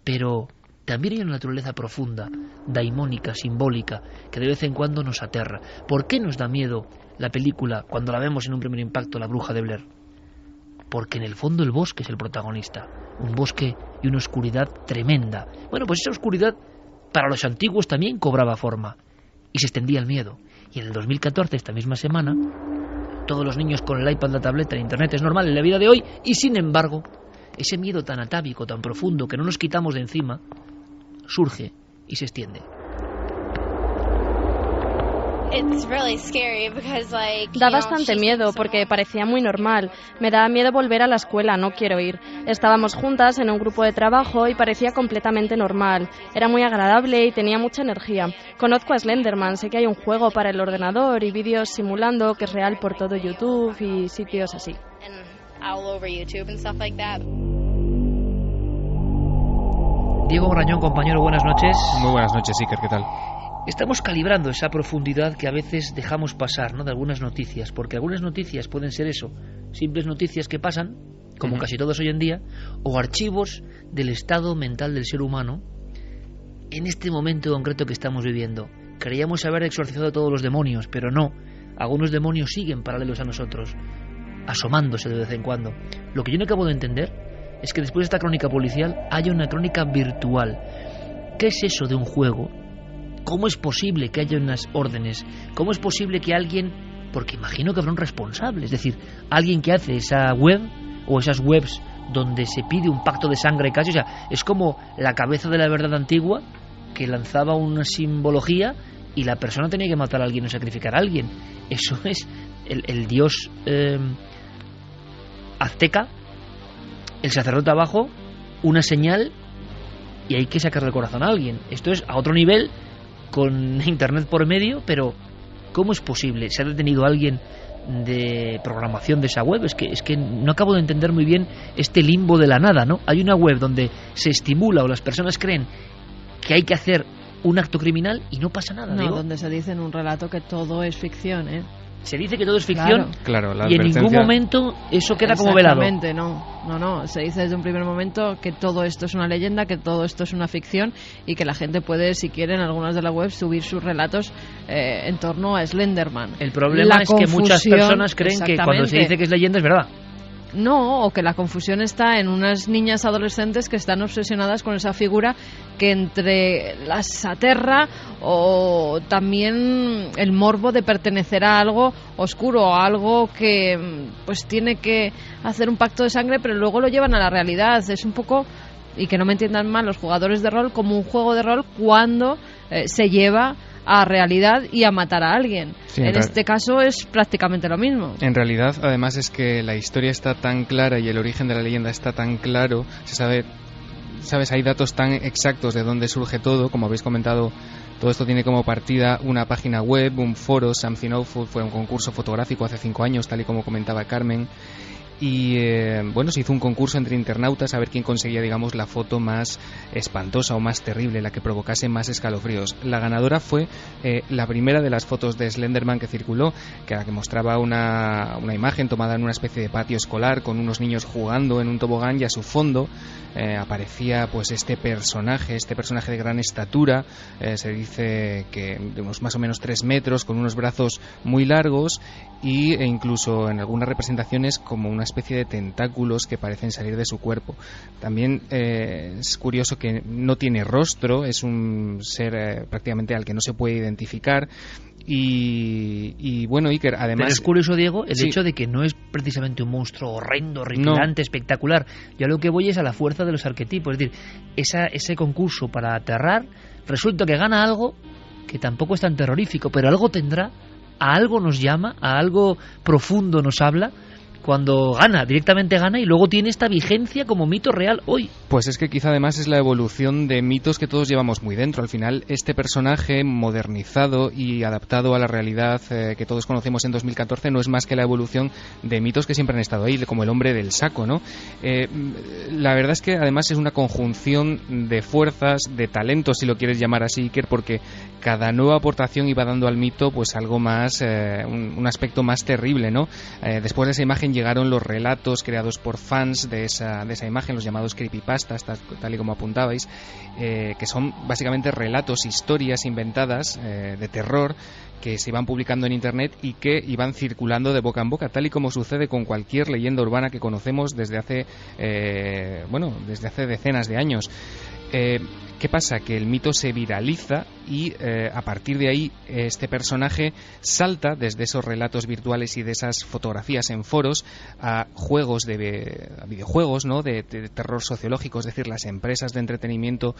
Pero también hay una naturaleza profunda, daimónica, simbólica, que de vez en cuando nos aterra. ¿Por qué nos da miedo la película cuando la vemos en un primer impacto, La bruja de Blair? Porque en el fondo el bosque es el protagonista. Un bosque y una oscuridad tremenda. Bueno, pues esa oscuridad para los antiguos también cobraba forma. Y se extendía el miedo. Y en el 2014, esta misma semana, todos los niños con el iPad, la tableta, el internet es normal en la vida de hoy. Y sin embargo, ese miedo tan atávico, tan profundo, que no nos quitamos de encima, surge y se extiende. Da bastante miedo porque parecía muy normal. Me daba miedo volver a la escuela, no quiero ir. Estábamos juntas en un grupo de trabajo y parecía completamente normal. Era muy agradable y tenía mucha energía. Conozco a Slenderman, sé que hay un juego para el ordenador y vídeos simulando que es real por todo YouTube y sitios así. Diego Morañón, compañero, buenas noches. Muy buenas noches, Iker, ¿qué tal? Estamos calibrando esa profundidad que a veces dejamos pasar, ¿no?, de algunas noticias, porque algunas noticias pueden ser eso, simples noticias que pasan, como casi todas hoy en día, o archivos del estado mental del ser humano en este momento concreto que estamos viviendo. Creíamos haber exorcizado todos los demonios, pero no, algunos demonios siguen paralelos a nosotros, asomándose de vez en cuando. Lo que yo no acabo de entender es que después de esta crónica policial haya una crónica virtual. ¿Qué es eso de un juego? ¿Cómo es posible que haya unas órdenes? ¿Cómo es posible que alguien, porque imagino que habrá un responsable, es decir, alguien que hace esa web o esas webs donde se pide un pacto de sangre casi, o sea, es como la cabeza de la verdad antigua que lanzaba una simbología y la persona tenía que matar a alguien o sacrificar a alguien. Eso es el dios azteca, el sacerdote abajo, una señal y hay que sacarle el corazón a alguien. Esto es a otro nivel, con internet por medio, pero ¿cómo es posible? ¿Se ha detenido alguien de programación de esa web? Es que no acabo de entender muy bien este limbo de la nada, ¿no? Hay una web donde se estimula o las personas creen que hay que hacer un acto criminal y no pasa nada. No, donde se dice en un relato que todo es ficción, ¿eh? Se dice que todo es ficción, claro, y en ningún momento eso queda como velado. Exactamente, no. Se dice desde un primer momento que todo esto es una leyenda, que todo esto es una ficción y que la gente puede, si quiere, en algunas de las webs subir sus relatos en torno a Slenderman. El problema es que muchas personas creen que cuando se dice que es leyenda es verdad. No, o que la confusión está en unas niñas adolescentes que están obsesionadas con esa figura que entre las aterra o también el morbo de pertenecer a algo oscuro, a algo que pues tiene que hacer un pacto de sangre, pero luego lo llevan a la realidad. Es un poco, y que no me entiendan mal los jugadores de rol, como un juego de rol cuando se lleva a realidad y a matar a alguien. Sí, en este caso es prácticamente lo mismo. En realidad, además, es que la historia está tan clara y el origen de la leyenda está tan claro, se sabe, ¿sabes? Hay datos tan exactos de dónde surge todo, como habéis comentado. Todo esto tiene como partida una página web, un foro. Something Awful fue un concurso fotográfico hace 5 años, tal y como comentaba Carmen. Y se hizo un concurso entre internautas a ver quién conseguía, digamos, la foto más espantosa o más terrible, la que provocase más escalofríos. La ganadora fue la primera de las fotos de Slenderman que circuló, que era que mostraba una imagen tomada en una especie de patio escolar con unos niños jugando en un tobogán, y a su fondo aparecía pues este personaje de gran estatura, se dice que de unos más o menos 3 metros, con unos brazos muy largos e incluso en algunas representaciones como una especie de tentáculos que parecen salir de su cuerpo. También es curioso que no tiene rostro, es un ser prácticamente al que no se puede identificar. Y bueno, Iker, además... Pero es curioso, Diego, el hecho de que no es precisamente un monstruo horrendo, horripilante, espectacular. Yo a lo que voy es a la fuerza de los arquetipos. Es decir, ese concurso para aterrar, resulta que gana algo que tampoco es tan terrorífico, pero algo tendrá, a algo nos llama, a algo profundo nos habla, cuando gana, directamente gana, y luego tiene esta vigencia como mito real hoy. Pues es que quizá además es la evolución de mitos que todos llevamos muy dentro. Al final, este personaje modernizado y adaptado a la realidad que todos conocemos en 2014 no es más que la evolución de mitos que siempre han estado ahí, como el hombre del saco, ¿no? La verdad es que además es una conjunción de fuerzas, de talentos, si lo quieres llamar así, Iker, porque cada nueva aportación iba dando al mito pues algo más, un aspecto más terrible, ¿no? Después de esa imagen llegaron los relatos creados por fans de esa imagen, los llamados creepypastas, tal y como apuntabais, que son básicamente relatos, historias inventadas de terror que se iban publicando en internet y que iban circulando de boca en boca, tal y como sucede con cualquier leyenda urbana que conocemos desde hace decenas de años. ¿Qué pasa? Que el mito se viraliza y a partir de ahí este personaje salta desde esos relatos virtuales y de esas fotografías en foros a juegos a videojuegos, ¿no? de terror sociológico, es decir, las empresas de entretenimiento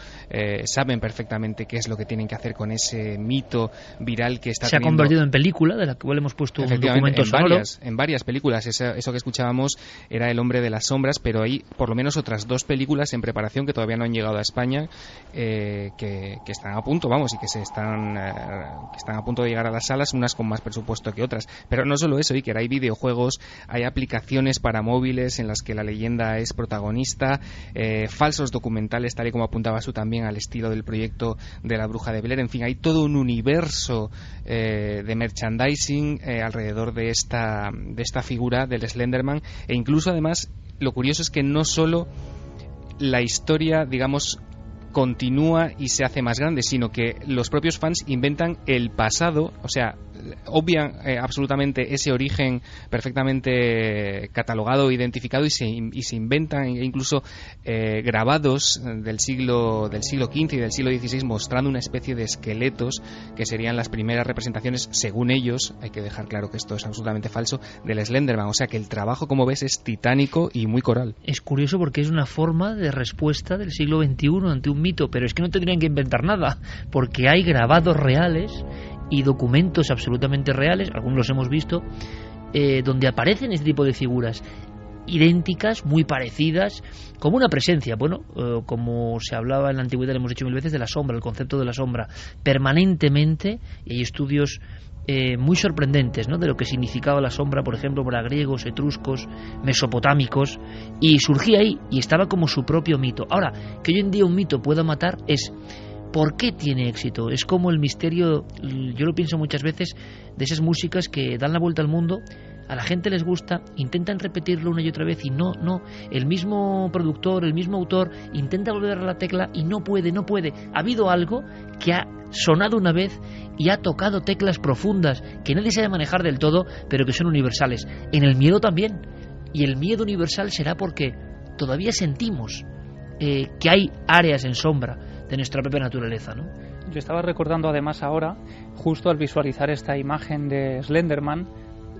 saben perfectamente qué es lo que tienen que hacer con ese mito viral que está se ha convertido en película, de la cual hemos puesto un documento sonoro. En varias películas. Eso que escuchábamos era El hombre de las sombras, pero hay por lo menos otras 2 películas en preparación que todavía no han llegado a España, que están a punto, y que están a punto de llegar a las salas, unas con más presupuesto que otras. Pero no solo eso, Iker, hay videojuegos, hay aplicaciones para móviles en las que la leyenda es protagonista, falsos documentales, tal y como apuntabas tú también, al estilo del proyecto de la Bruja de Blair. En fin, hay todo un universo de merchandising alrededor de esta figura del Slenderman, e incluso además lo curioso es que no solo la historia, digamos, continúa y se hace más grande, sino que los propios fans inventan el pasado, o sea, obvian absolutamente ese origen perfectamente catalogado, identificado, y se inventan incluso grabados del siglo XV y del siglo XVI mostrando una especie de esqueletos que serían las primeras representaciones, según ellos, hay que dejar claro que esto es absolutamente falso, del Slenderman. O sea que el trabajo, como ves, es titánico y muy coral. Es curioso porque es una forma de respuesta del siglo XXI ante un mito, pero es que no tendrían que inventar nada, porque hay grabados reales y documentos absolutamente reales, algunos los hemos visto, donde aparecen este tipo de figuras idénticas, muy parecidas, como una presencia, como se hablaba en la antigüedad, le hemos dicho 1000 veces, de la sombra, el concepto de la sombra, permanentemente, y hay estudios muy sorprendentes, ¿no?, de lo que significaba la sombra, por ejemplo, para griegos, etruscos, mesopotámicos, y surgía ahí, y estaba como su propio mito. Ahora, que hoy en día un mito pueda matar es... ¿por qué tiene éxito? Es como el misterio, yo lo pienso muchas veces, de esas músicas que dan la vuelta al mundo, a la gente les gusta, intentan repetirlo una y otra vez y no, el mismo productor, el mismo autor intenta volver a la tecla y no puede. Ha habido algo que ha sonado una vez y ha tocado teclas profundas que nadie sabe manejar del todo, pero que son universales. En el miedo también, y el miedo universal será porque todavía sentimos que hay áreas en sombra de nuestra propia naturaleza, ¿no? Yo estaba recordando además ahora, justo al visualizar esta imagen de Slenderman,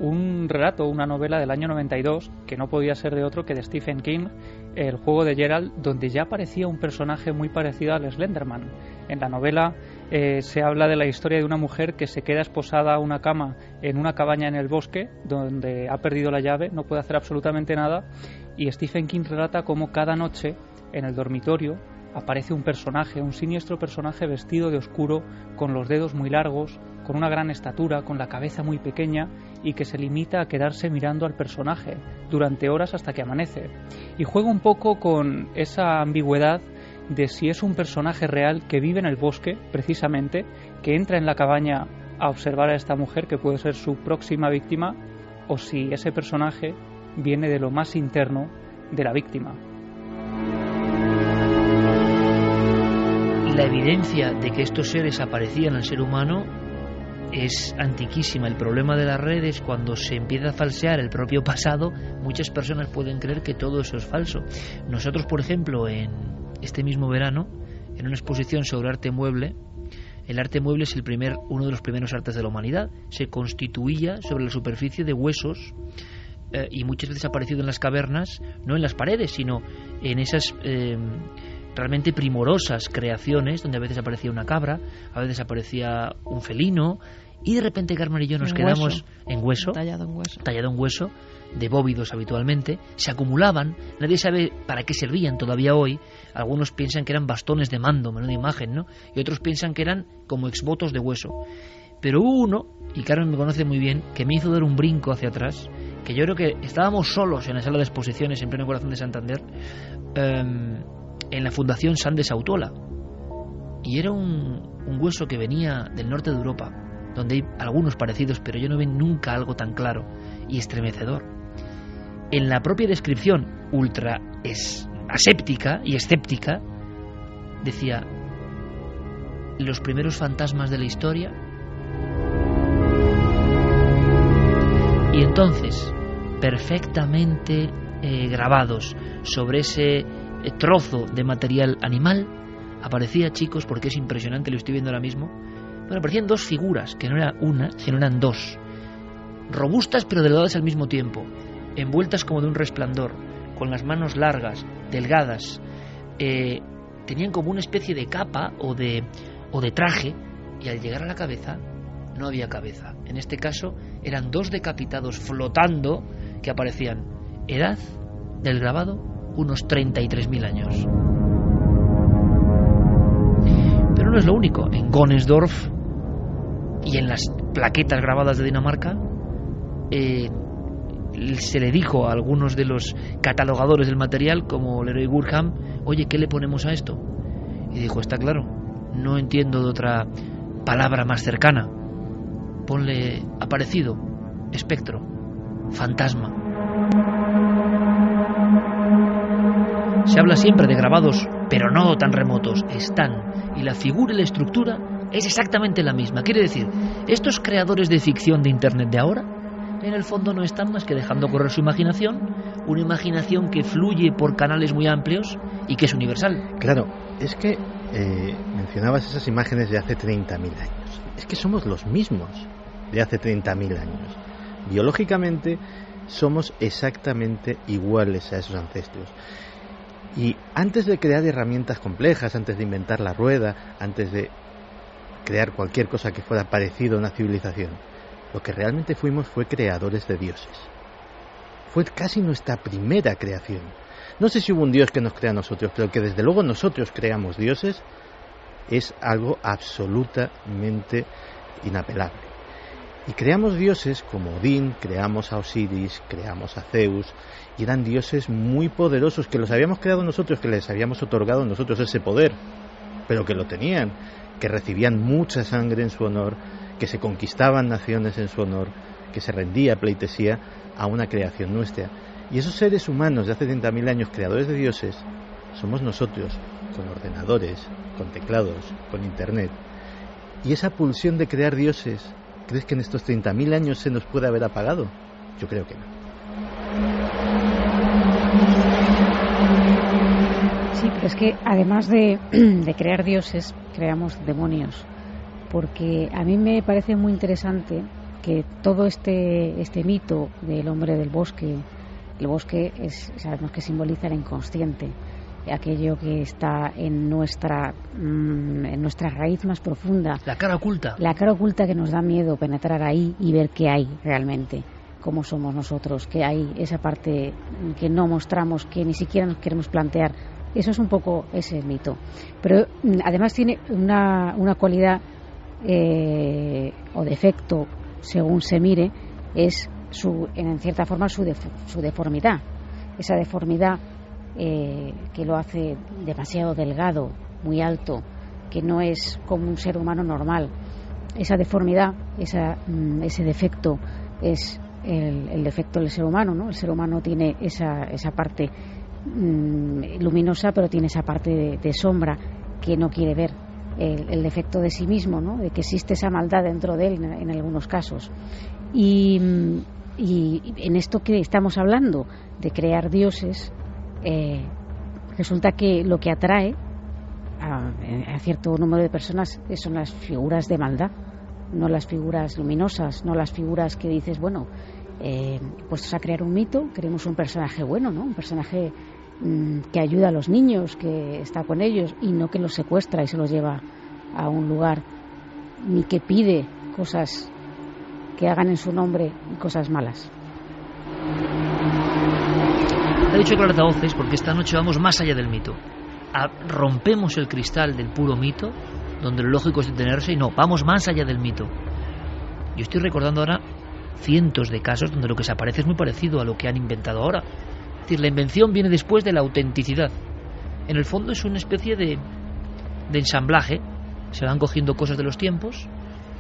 un relato, una novela del año 92, que no podía ser de otro que de Stephen King, El juego de Gerald, donde ya aparecía un personaje muy parecido al Slenderman. En la novela se habla de la historia de una mujer que se queda esposada a una cama en una cabaña en el bosque, donde ha perdido la llave, no puede hacer absolutamente nada, y Stephen King relata cómo cada noche en el dormitorio aparece un personaje, un siniestro personaje vestido de oscuro, con los dedos muy largos, con una gran estatura, con la cabeza muy pequeña, y que se limita a quedarse mirando al personaje durante horas hasta que amanece. Y juega un poco con esa ambigüedad de si es un personaje real que vive en el bosque, precisamente, que entra en la cabaña a observar a esta mujer que puede ser su próxima víctima, o si ese personaje viene de lo más interno de la víctima. La evidencia de que estos seres aparecían al ser humano es antiquísima. El problema de las redes, cuando se empieza a falsear el propio pasado, muchas personas pueden creer que todo eso es falso. Nosotros, por ejemplo, en este mismo verano, en una exposición sobre arte mueble, el arte mueble es uno de los primeros artes de la humanidad. Se constituía sobre la superficie de huesos y muchas veces ha aparecido en las cavernas, no en las paredes, sino en esas realmente primorosas creaciones donde a veces aparecía una cabra, a veces aparecía un felino, Y de repente Carmen y yo nos quedamos en hueso, tallado en hueso, de bóvidos habitualmente, se acumulaban, nadie sabe para qué servían todavía hoy. Algunos piensan que eran bastones de mando, menuda imagen, ¿no? Y otros piensan que eran como exvotos de hueso. Pero hubo uno, y Carmen me conoce muy bien, que me hizo dar un brinco hacia atrás, que yo creo que estábamos solos en la sala de exposiciones en pleno corazón de Santander, en la Fundación Sandes Autola. Y era un hueso que venía del norte de Europa, donde hay algunos parecidos, pero yo no vi nunca algo tan claro y estremecedor. En la propia descripción ultra aséptica y escéptica decía: los primeros fantasmas de la historia. Y entonces, perfectamente grabados sobre ese trozo de material animal, aparecía, chicos, porque es impresionante, lo estoy viendo ahora mismo, bueno, aparecían dos figuras, que no era una, sino eran dos, robustas pero delgadas al mismo tiempo, envueltas como de un resplandor, con las manos largas, delgadas, tenían como una especie de capa o de traje, y al llegar a la cabeza no había cabeza. En este caso eran dos decapitados flotando que aparecían. Edad del grabado, unos 33.000 años. Pero no es lo único. En Gönsdorf y en las plaquetas grabadas de Dinamarca se le dijo a algunos de los catalogadores del material, como Leroy Gurham: oye, ¿qué le ponemos a esto? Y dijo: está claro, no entiendo de otra palabra más cercana. Ponle aparecido, espectro, fantasma. Se habla siempre de grabados, pero no tan remotos. Están, y la figura y la estructura es exactamente la misma. Quiere decir, estos creadores de ficción de Internet de ahora, en el fondo no están más que dejando correr su imaginación, una imaginación que fluye por canales muy amplios y que es universal. Claro, es que mencionabas esas imágenes de hace 30.000 años. Es que somos los mismos de hace 30.000 años. Biológicamente somos exactamente iguales a esos ancestros. Y antes de crear herramientas complejas, antes de inventar la rueda, antes de crear cualquier cosa que fuera parecido a una civilización, lo que realmente fuimos fue creadores de dioses. Fue casi nuestra primera creación. No sé si hubo un dios que nos crea a nosotros, pero que desde luego nosotros creamos dioses es algo absolutamente inapelable. Y creamos dioses como Odín, creamos a Osiris, creamos a Zeus, y eran dioses muy poderosos que los habíamos creado nosotros, que les habíamos otorgado nosotros ese poder, pero que lo tenían, que recibían mucha sangre en su honor, que se conquistaban naciones en su honor, que se rendía pleitesía a una creación nuestra. Y esos seres humanos de hace 30.000 años, creadores de dioses, somos nosotros, con ordenadores, con teclados, con internet. Y esa pulsión de crear dioses, ¿crees que en estos 30.000 años se nos puede haber apagado? Yo creo que no. Sí, pero es que además de crear dioses, creamos demonios. Porque a mí me parece muy interesante que todo este mito del hombre del bosque, el bosque sabemos que simboliza el inconsciente, aquello que está en nuestra raíz más profunda. La cara oculta. La cara oculta, que nos da miedo penetrar ahí y ver qué hay realmente, cómo somos nosotros, que hay esa parte que no mostramos, que ni siquiera nos queremos plantear. Eso es un poco ese mito. Pero además tiene una cualidad o defecto, según se mire, es en cierta forma su deformidad. Esa deformidad que lo hace demasiado delgado, muy alto, que no es como un ser humano normal. Esa deformidad, ese defecto es el defecto del ser humano, ¿no? El ser humano tiene esa parte luminosa, pero tiene esa parte de sombra que no quiere ver. El defecto de sí mismo, ¿no? De que existe esa maldad dentro de él en algunos casos. Y en esto que estamos hablando de crear dioses, resulta que lo que atrae a cierto número de personas son las figuras de maldad, no las figuras luminosas, no las figuras que dices, bueno, puestos a crear un mito, queremos un personaje bueno, ¿no? Un personaje que ayuda a los niños, que está con ellos, y no que los secuestra y se los lleva a un lugar, ni que pide cosas que hagan en su nombre y cosas malas. Ha dicho con altavoces porque esta noche vamos más allá del mito. Rompemos el cristal del puro mito, donde lo lógico es detenerse, y no, vamos más allá del mito. Yo estoy recordando ahora cientos de casos donde lo que se aparece es muy parecido a lo que han inventado ahora. Es decir, la invención viene después de la autenticidad. En el fondo es una especie de ensamblaje. Se van cogiendo cosas de los tiempos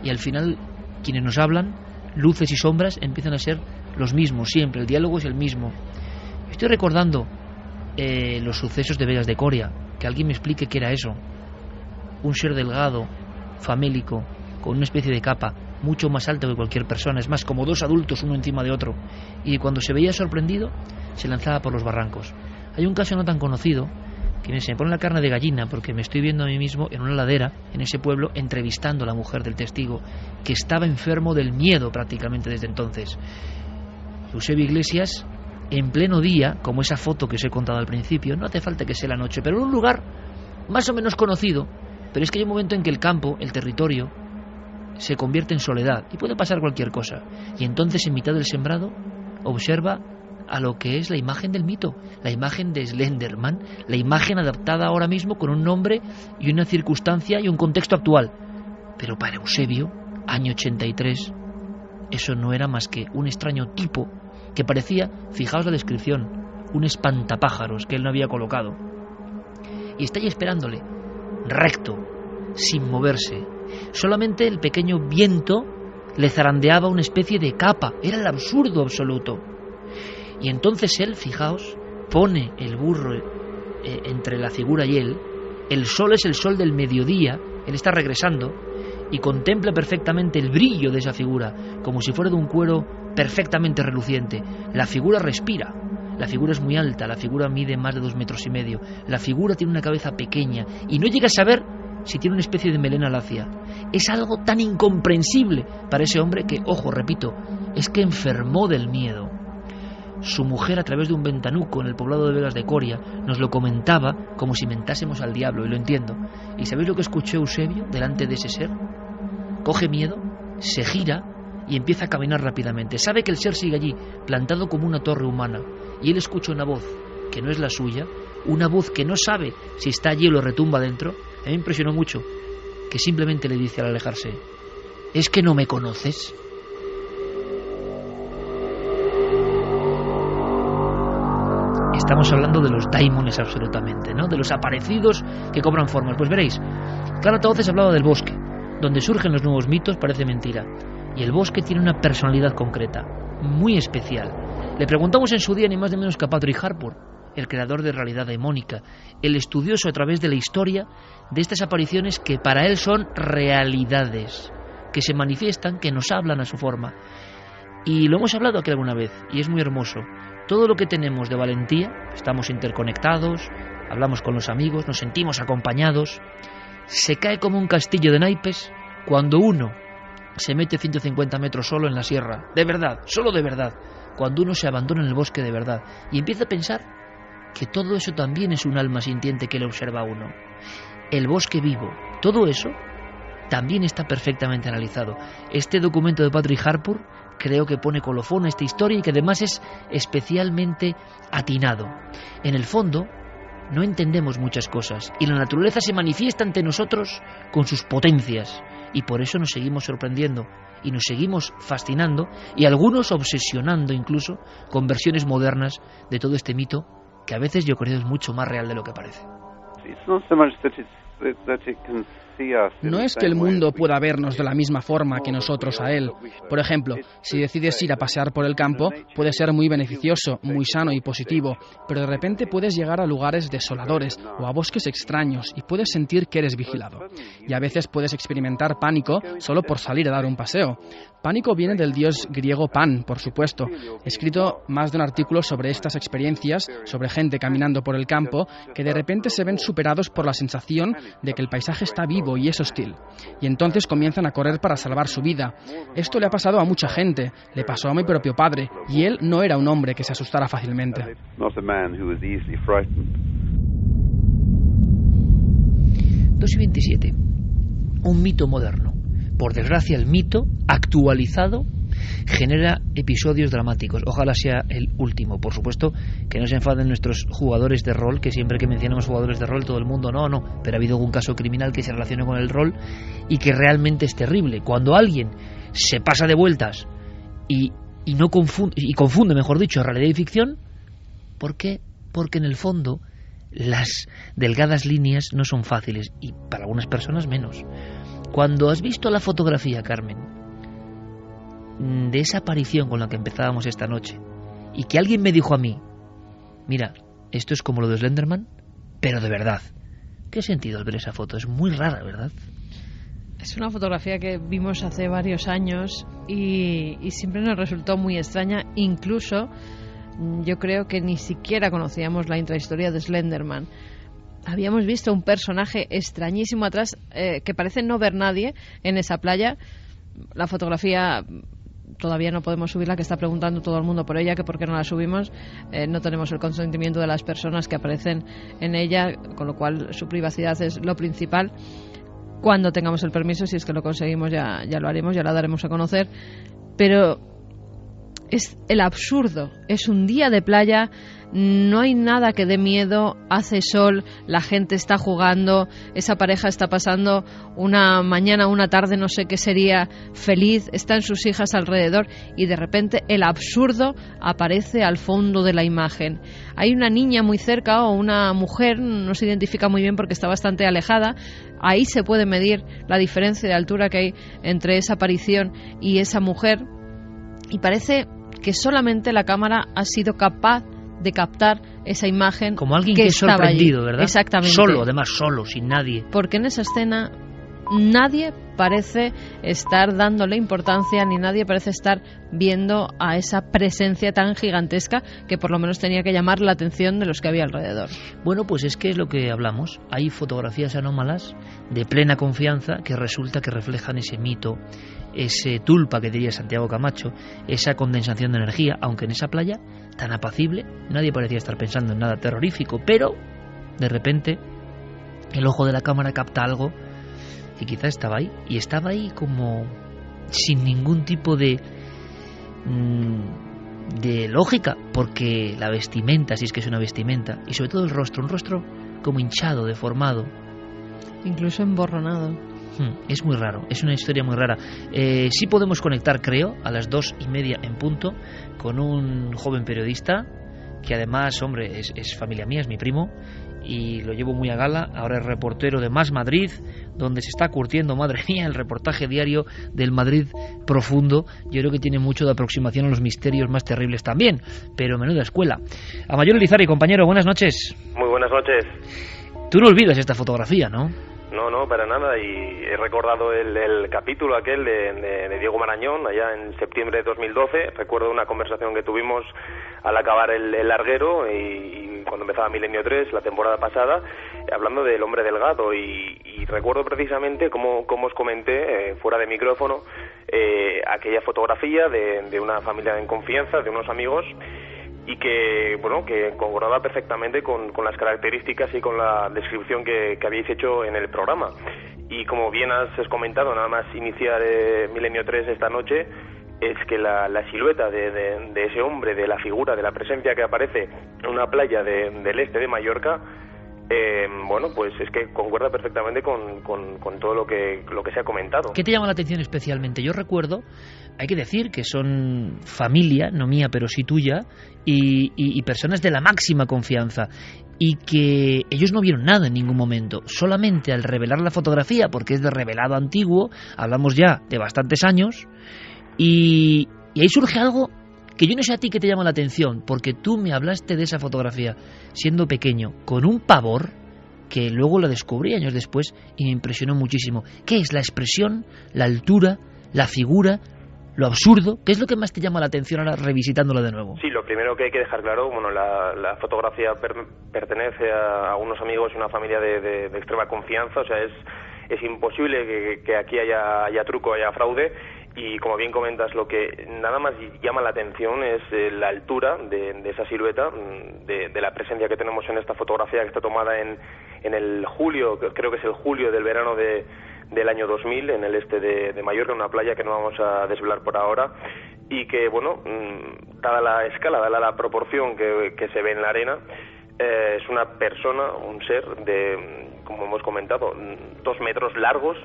y al final quienes nos hablan, luces y sombras, empiezan a ser los mismos siempre. El diálogo es el mismo. Estoy recordando los sucesos de Vegas de Coria. Que alguien me explique qué era eso. Un ser delgado, famélico, con una especie de capa mucho más alta que cualquier persona, es más, como dos adultos uno encima de otro, y cuando se veía sorprendido se lanzaba por los barrancos. Hay un caso no tan conocido que se me pone la carne de gallina porque me estoy viendo a mí mismo en una ladera en ese pueblo entrevistando a la mujer del testigo, que estaba enfermo del miedo prácticamente desde entonces. Eusebio Iglesias, en pleno día, como esa foto que os he contado al principio, no hace falta que sea la noche, pero en un lugar más o menos conocido, pero es que hay un momento en que el campo, el territorio, se convierte en soledad y puede pasar cualquier cosa, y entonces en mitad del sembrado observa a lo que es la imagen del mito, la imagen de Slenderman, la imagen adaptada ahora mismo con un nombre y una circunstancia y un contexto actual. Pero para Eusebio, año 83, eso no era más que un extraño tipo que parecía, fijaos la descripción, un espantapájaros que él no había colocado. Y está ahí esperándole, recto, sin moverse. Solamente el pequeño viento le zarandeaba una especie de capa. Era el absurdo absoluto. Y entonces él, fijaos, pone el burro entre la figura y él. El sol es el sol del mediodía. Él está regresando y contempla perfectamente el brillo de esa figura, como si fuera de un cuero perfectamente reluciente. La figura respira. La figura es muy alta. La figura mide más de 2,5 metros. La figura tiene una cabeza pequeña y no llega a saber si tiene una especie de melena lacia. Es algo tan incomprensible para ese hombre que, ojo, repito, es que enfermó del miedo. Su mujer, a través de un ventanuco en el poblado de Vegas de Coria, nos lo comentaba como si mentásemos al diablo, y lo entiendo. ¿Y sabéis lo que escuchó Eusebio delante de ese ser? Coge miedo, se gira y empieza a caminar rápidamente. Sabe que el ser sigue allí, plantado como una torre humana, y él escucha una voz que no es la suya, una voz que no sabe si está allí o lo retumba dentro. A mí me impresionó mucho, que simplemente le dice al alejarse: ¿es que no me conoces? Estamos hablando de los daimones absolutamente, ¿no? De los aparecidos que cobran formas. Pues veréis, claro, entonces hablaba del bosque, donde surgen los nuevos mitos, parece mentira. Y el bosque tiene una personalidad concreta, muy especial. Le preguntamos en su día ni más ni menos que a Patrick Harpur, el creador de Realidad Daimónica, el estudioso a través de la historia de estas apariciones que para él son realidades, que se manifiestan, que nos hablan a su forma. Y lo hemos hablado aquí alguna vez, y es muy hermoso. Todo lo que tenemos de valentía, estamos interconectados, hablamos con los amigos, nos sentimos acompañados, se cae como un castillo de naipes cuando uno se mete 150 metros solo en la sierra, de verdad, solo de verdad, cuando uno se abandona en el bosque de verdad y empieza a pensar que todo eso también es un alma sintiente que le observa a uno. El bosque vivo, todo eso también está perfectamente analizado. Este documento de Patrick Harpur creo que pone colofón a esta historia y que además es especialmente atinado. En el fondo, no entendemos muchas cosas y la naturaleza se manifiesta ante nosotros con sus potencias y por eso nos seguimos sorprendiendo y nos seguimos fascinando y algunos obsesionando incluso con versiones modernas de todo este mito que a veces yo creo es mucho más real de lo que parece. No es que el mundo pueda vernos de la misma forma que nosotros a él. Por ejemplo, si decides ir a pasear por el campo, puede ser muy beneficioso, muy sano y positivo, pero de repente puedes llegar a lugares desoladores o a bosques extraños y puedes sentir que eres vigilado. Y a veces puedes experimentar pánico solo por salir a dar un paseo. Pánico viene del dios griego Pan, por supuesto. He escrito más de un artículo sobre estas experiencias, sobre gente caminando por el campo, que de repente se ven superados por la sensación de que el paisaje está vivo y es hostil. Y entonces comienzan a correr para salvar su vida. Esto le ha pasado a mucha gente. Le pasó a mi propio padre, y él no era un hombre que se asustara fácilmente. 2:27. Un mito moderno. por desgracia, el mito actualizado genera episodios dramáticos. Ojalá sea el último. Por supuesto, que no se enfaden nuestros jugadores de rol, que siempre que mencionamos jugadores de rol todo el mundo no, pero ha habido algún caso criminal que se relacione con el rol y que realmente es terrible. Cuando alguien se pasa de vueltas y confunde, mejor dicho, realidad y ficción, ¿por qué? Porque en el fondo las delgadas líneas no son fáciles y para algunas personas menos. Cuando has visto la fotografía, Carmen, de esa aparición con la que empezábamos esta noche, y que alguien me dijo a mí, mira, esto es como lo de Slenderman, pero de verdad, ¿qué sentido al ver esa foto? Es muy rara, ¿verdad? Es una fotografía que vimos hace varios años y siempre nos resultó muy extraña. Incluso yo creo que ni siquiera conocíamos la intrahistoria de Slenderman. Habíamos visto un personaje extrañísimo atrás que parece no ver nadie en esa playa. La fotografía todavía no podemos subirla, que está preguntando todo el mundo por ella, que por qué no la subimos. No tenemos el consentimiento de las personas que aparecen en ella, con lo cual su privacidad es lo principal. Cuando tengamos el permiso, si es que lo conseguimos, ya lo haremos, ya la daremos a conocer. Pero es el absurdo, es un día de playa, no hay nada que dé miedo, hace sol, la gente está jugando, esa pareja está pasando una mañana, una tarde, no sé qué sería, feliz, están sus hijas alrededor y de repente el absurdo aparece al fondo de la imagen. Hay una niña muy cerca o una mujer, no se identifica muy bien porque está bastante alejada. Ahí se puede medir la diferencia de altura que hay entre esa aparición y esa mujer, y parece que solamente la cámara ha sido capaz de captar esa imagen. Como alguien que es sorprendido, ¿verdad? Exactamente. Solo, además solo, sin nadie. Porque en esa escena nadie parece estar dándole importancia, ni nadie parece estar viendo a esa presencia tan gigantesca que por lo menos tenía que llamar la atención de los que había alrededor. Bueno, pues es que es lo que hablamos. Hay fotografías anómalas de plena confianza que resulta que reflejan ese mito, ese tulpa que diría Santiago Camacho, esa condensación de energía, aunque en esa playa tan apacible nadie parecía estar pensando en nada terrorífico, pero de repente el ojo de la cámara capta algo que quizá estaba ahí, y estaba ahí como sin ningún tipo de lógica, porque la vestimenta, si es que es una vestimenta, y sobre todo el rostro, un rostro como hinchado, deformado, incluso emborronado. Es muy raro, es una historia muy rara. Sí podemos conectar, creo, a las 2:30 en punto, con un joven periodista que además, hombre, es familia mía, es mi primo, y lo llevo muy a gala. Ahora es reportero de Más Madrid, donde se está curtiendo, madre mía, el reportaje diario del Madrid profundo. Yo creo que tiene mucho de aproximación a los misterios más terribles también, pero menuda escuela. Amayor Elizarri, compañero, buenas noches. Muy buenas noches. Tú no olvidas esta fotografía, ¿no? No, para nada, y he recordado el capítulo aquel de Diego Marañón, allá en septiembre de 2012. Recuerdo una conversación que tuvimos al acabar el larguero y cuando empezaba Milenio 3, la temporada pasada, hablando del hombre delgado, y recuerdo precisamente como os comenté, fuera de micrófono, aquella fotografía de una familia en confianza, de unos amigos, y que concordaba perfectamente con las características y con la descripción que habéis hecho en el programa. Y como bien has comentado, nada más iniciar Milenio 3 esta noche, es que la silueta de ese hombre, de la figura, de la presencia que aparece en una playa del este de Mallorca, pues es que concuerda perfectamente con todo lo que se ha comentado. ¿Qué te llama la atención especialmente? Yo recuerdo, hay que decir que son familia, no mía, pero sí tuya, y personas de la máxima confianza, y que ellos no vieron nada en ningún momento. Solamente al revelar la fotografía, porque es de revelado antiguo, hablamos ya de bastantes años, y ahí surge algo que yo no sé a ti qué te llama la atención, porque tú me hablaste de esa fotografía siendo pequeño, con un pavor que luego lo descubrí años después y me impresionó muchísimo. ¿Qué es la expresión, la altura, la figura, lo absurdo? ¿Qué es lo que más te llama la atención ahora revisitándola de nuevo? Sí, lo primero que hay que dejar claro, la fotografía pertenece a unos amigos y una familia de extrema confianza, o sea, es imposible que aquí haya truco, haya fraude. Y como bien comentas, lo que nada más llama la atención es la altura de esa silueta, de la presencia que tenemos en esta fotografía, que está tomada en el julio, creo que es el julio del verano de del año 2000 en el este de Mallorca, en una playa que no vamos a desvelar por ahora, y que, bueno, dada la escala, dada la proporción que se ve en la arena, es una persona, un ser de, como hemos comentado, 2 metros largos,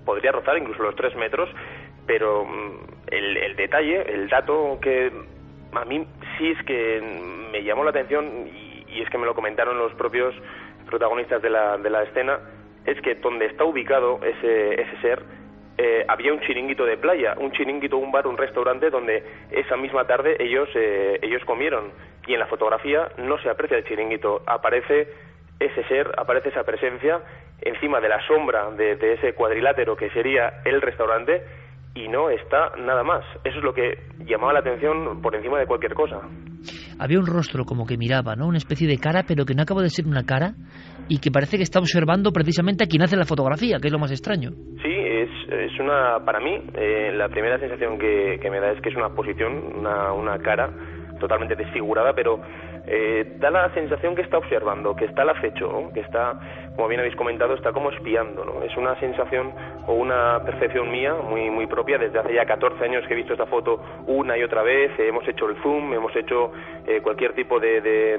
podría rozar incluso los 3 metros, pero el detalle, el dato que a mí sí es que me llamó la atención, y es que me lo comentaron los propios protagonistas de la escena, es que donde está ubicado ese ser, había un chiringuito de playa, un chiringuito, un bar, un restaurante donde esa misma tarde ellos comieron, y en la fotografía no se aprecia el chiringuito, aparece ese ser, aparece esa presencia encima de la sombra de ese cuadrilátero que sería el restaurante, y no está nada más. Eso es lo que llamaba la atención por encima de cualquier cosa. Había un rostro como que miraba, ¿no? Una especie de cara, pero que no acaba de ser una cara, y que parece que está observando precisamente a quien hace la fotografía, que es lo más extraño. Sí, es una, para mí, la primera sensación que me da es que es una posición, una cara totalmente desfigurada, pero da la sensación que está observando, que está al acecho, ¿no? Que está, como bien habéis comentado, está como espiando, ¿no? Es una sensación o una percepción mía muy, muy propia. Desde hace ya 14 años que he visto esta foto una y otra vez, hemos hecho el zoom, hemos hecho cualquier tipo de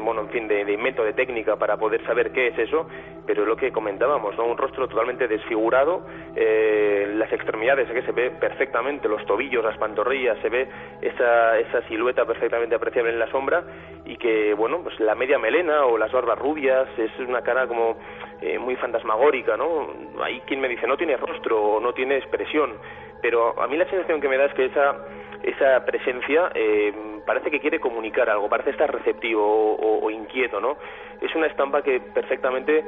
invento, de técnica para poder saber qué es eso, pero es lo que comentábamos, ¿no? Un rostro totalmente desfigurado, las extremidades que se ve perfectamente, los tobillos, las pantorrillas, se ve esa silueta perfectamente apreciable en la sombra, y que, bueno, pues la media melena o las barbas rubias, es una cara como muy fantasmagórica, ¿no? Hay quien me dice, no tiene rostro o no tiene expresión, pero a mí la sensación que me da es que esa presencia parece que quiere comunicar algo, parece estar receptivo o inquieto, ¿no? Es una estampa que perfectamente,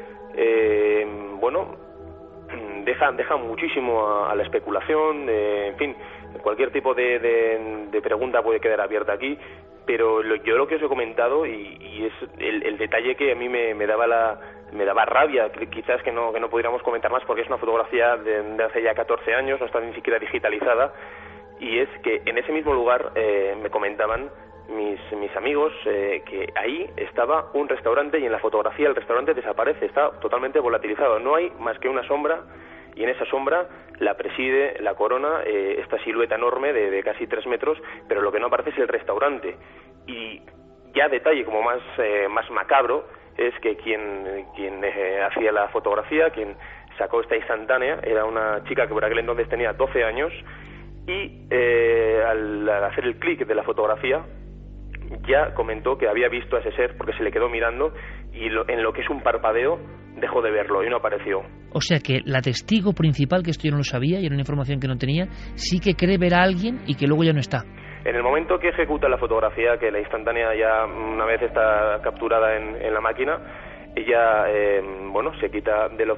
deja muchísimo a la especulación, en fin, cualquier tipo de pregunta puede quedar abierta aquí, pero yo lo que os he comentado, y es el detalle que a mí me daba rabia, quizás que no pudiéramos comentar más, porque es una fotografía de hace ya 14 años, no está ni siquiera digitalizada, y es que en ese mismo lugar me comentaban mis amigos que ahí estaba un restaurante, y en la fotografía el restaurante desaparece, está totalmente volatilizado, no hay más que una sombra, y en esa sombra la preside, la corona, esta silueta enorme de casi 3 metros, pero lo que no aparece es el restaurante. Y ya detalle como más macabro es que quien hacía la fotografía, quien sacó esta instantánea, era una chica que por aquel entonces tenía 12 años, y al hacer el clic de la fotografía ya comentó que había visto a ese ser porque se le quedó mirando, y en lo que es un parpadeo dejó de verlo y no apareció. O sea que la testigo principal, que esto yo no lo sabía y era una información que no tenía, sí que cree ver a alguien y que luego ya no está. En el momento que ejecuta la fotografía, que la instantánea ya una vez está capturada en la máquina, ella se quita el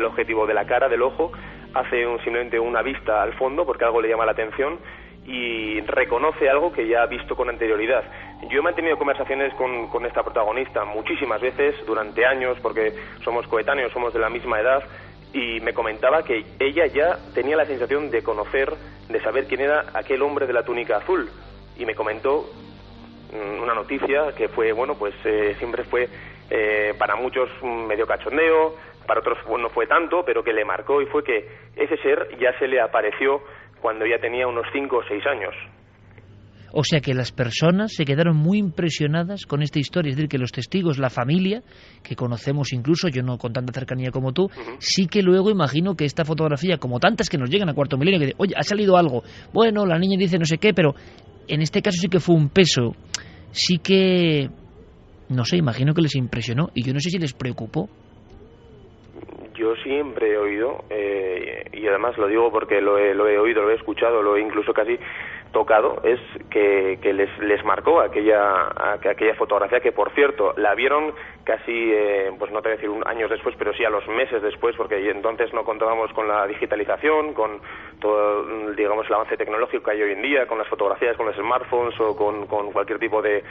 objetivo de la cara, del ojo, hace simplemente una vista al fondo porque algo le llama la atención y reconoce algo que ya ha visto con anterioridad. Yo he mantenido conversaciones con esta protagonista muchísimas veces durante años, porque somos coetáneos, somos de la misma edad, y me comentaba que ella ya tenía la sensación de conocer, de saber quién era aquel hombre de la túnica azul, y me comentó una noticia que fue, siempre fue para muchos medio cachondeo, para otros no fue tanto, pero que le marcó, y fue que ese ser ya se le apareció cuando ya tenía unos 5 o 6 años. O sea que las personas se quedaron muy impresionadas con esta historia, es decir, que los testigos, la familia, que conocemos incluso, yo no con tanta cercanía como tú, sí que luego imagino que esta fotografía, como tantas que nos llegan a Cuarto Milenio, que dicen, oye, ha salido algo, bueno, la niña dice no sé qué, pero en este caso sí que fue un peso, sí que, no sé, imagino que les impresionó, y yo no sé si les preocupó. Yo siempre he oído, y además lo digo porque lo he oído, lo he escuchado, lo he incluso casi tocado, es que les marcó aquella fotografía, que por cierto la vieron casi, no te voy a decir años después, pero sí a los meses después, porque entonces no contábamos con la digitalización, con todo, digamos, el avance tecnológico que hay hoy en día, con las fotografías, con los smartphones o con cualquier tipo de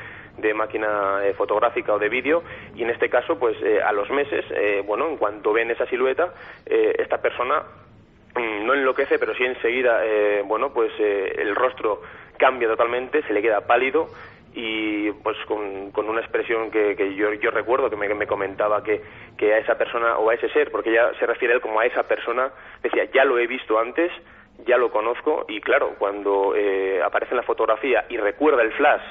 máquina fotográfica o de vídeo, y en este caso, a los meses, en cuanto ven esa silueta, esta persona no enloquece, pero sí enseguida, el rostro cambia totalmente, se le queda pálido, y pues con una expresión que yo recuerdo que me comentaba que a esa persona o a ese ser, porque ella se refiere a él como a esa persona, decía, ya lo he visto antes, ya lo conozco, y claro, cuando aparece en la fotografía y recuerda el flash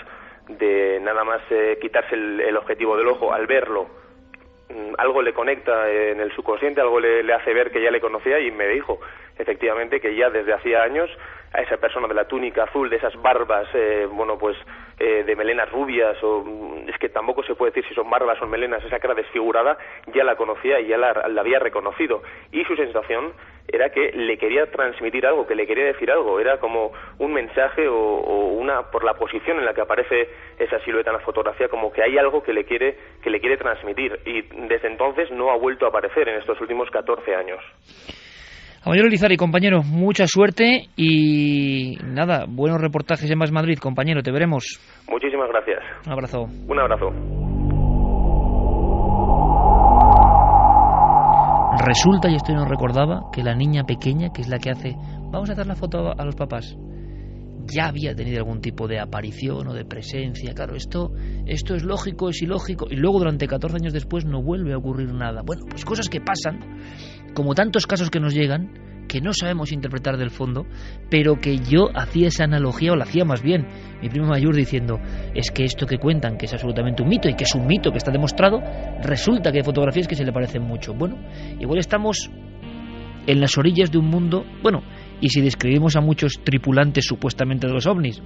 de nada más quitarse el objetivo del ojo, al verlo, algo le conecta en el subconsciente, algo le hace ver que ya le conocía, y me dijo efectivamente que ya desde hacía años a esa persona de la túnica azul, de esas barbas, de melenas rubias, o es que tampoco se puede decir si son barbas o melenas, esa cara desfigurada, ya la conocía y ya la había reconocido, y su sensación era que le quería transmitir algo, que le quería decir algo, era como un mensaje o una, por la posición en la que aparece esa silueta en la fotografía, como que hay algo que le quiere transmitir, y desde entonces no ha vuelto a aparecer en estos últimos 14 años. Caballero Lizarri, compañero, mucha suerte y nada, buenos reportajes en Más Madrid, compañero, te veremos. Muchísimas gracias. Un abrazo. Un abrazo. Resulta, y esto no recordaba, que la niña pequeña, que es la que hace, vamos a hacer la foto a los papás, ya había tenido algún tipo de aparición o de presencia. Claro, esto es lógico, es ilógico, y luego durante 14 años después no vuelve a ocurrir nada. Bueno, pues cosas que pasan, como tantos casos que nos llegan, que no sabemos interpretar del fondo, pero que yo hacía esa analogía, o la hacía más bien, mi primo mayor diciendo, es que esto que cuentan, que es absolutamente un mito, y que es un mito que está demostrado, resulta que hay fotografías que se le parecen mucho. Bueno, igual estamos en las orillas de un mundo, bueno, y si describimos a muchos tripulantes supuestamente de los ovnis,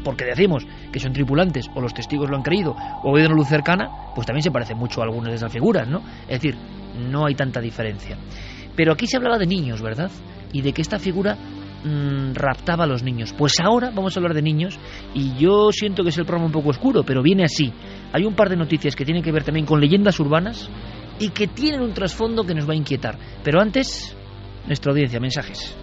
porque decimos que son tripulantes, o los testigos lo han creído, o ven una luz cercana, pues también se parecen mucho a algunas de esas figuras, ¿no? Es decir, no hay tanta diferencia. Pero aquí se hablaba de niños, ¿verdad? Y de que esta figura raptaba a los niños. Pues ahora vamos a hablar de niños, y yo siento que es el programa un poco oscuro, pero viene así. Hay un par de noticias que tienen que ver también con leyendas urbanas y que tienen un trasfondo que nos va a inquietar. Pero antes, nuestra audiencia, mensajes.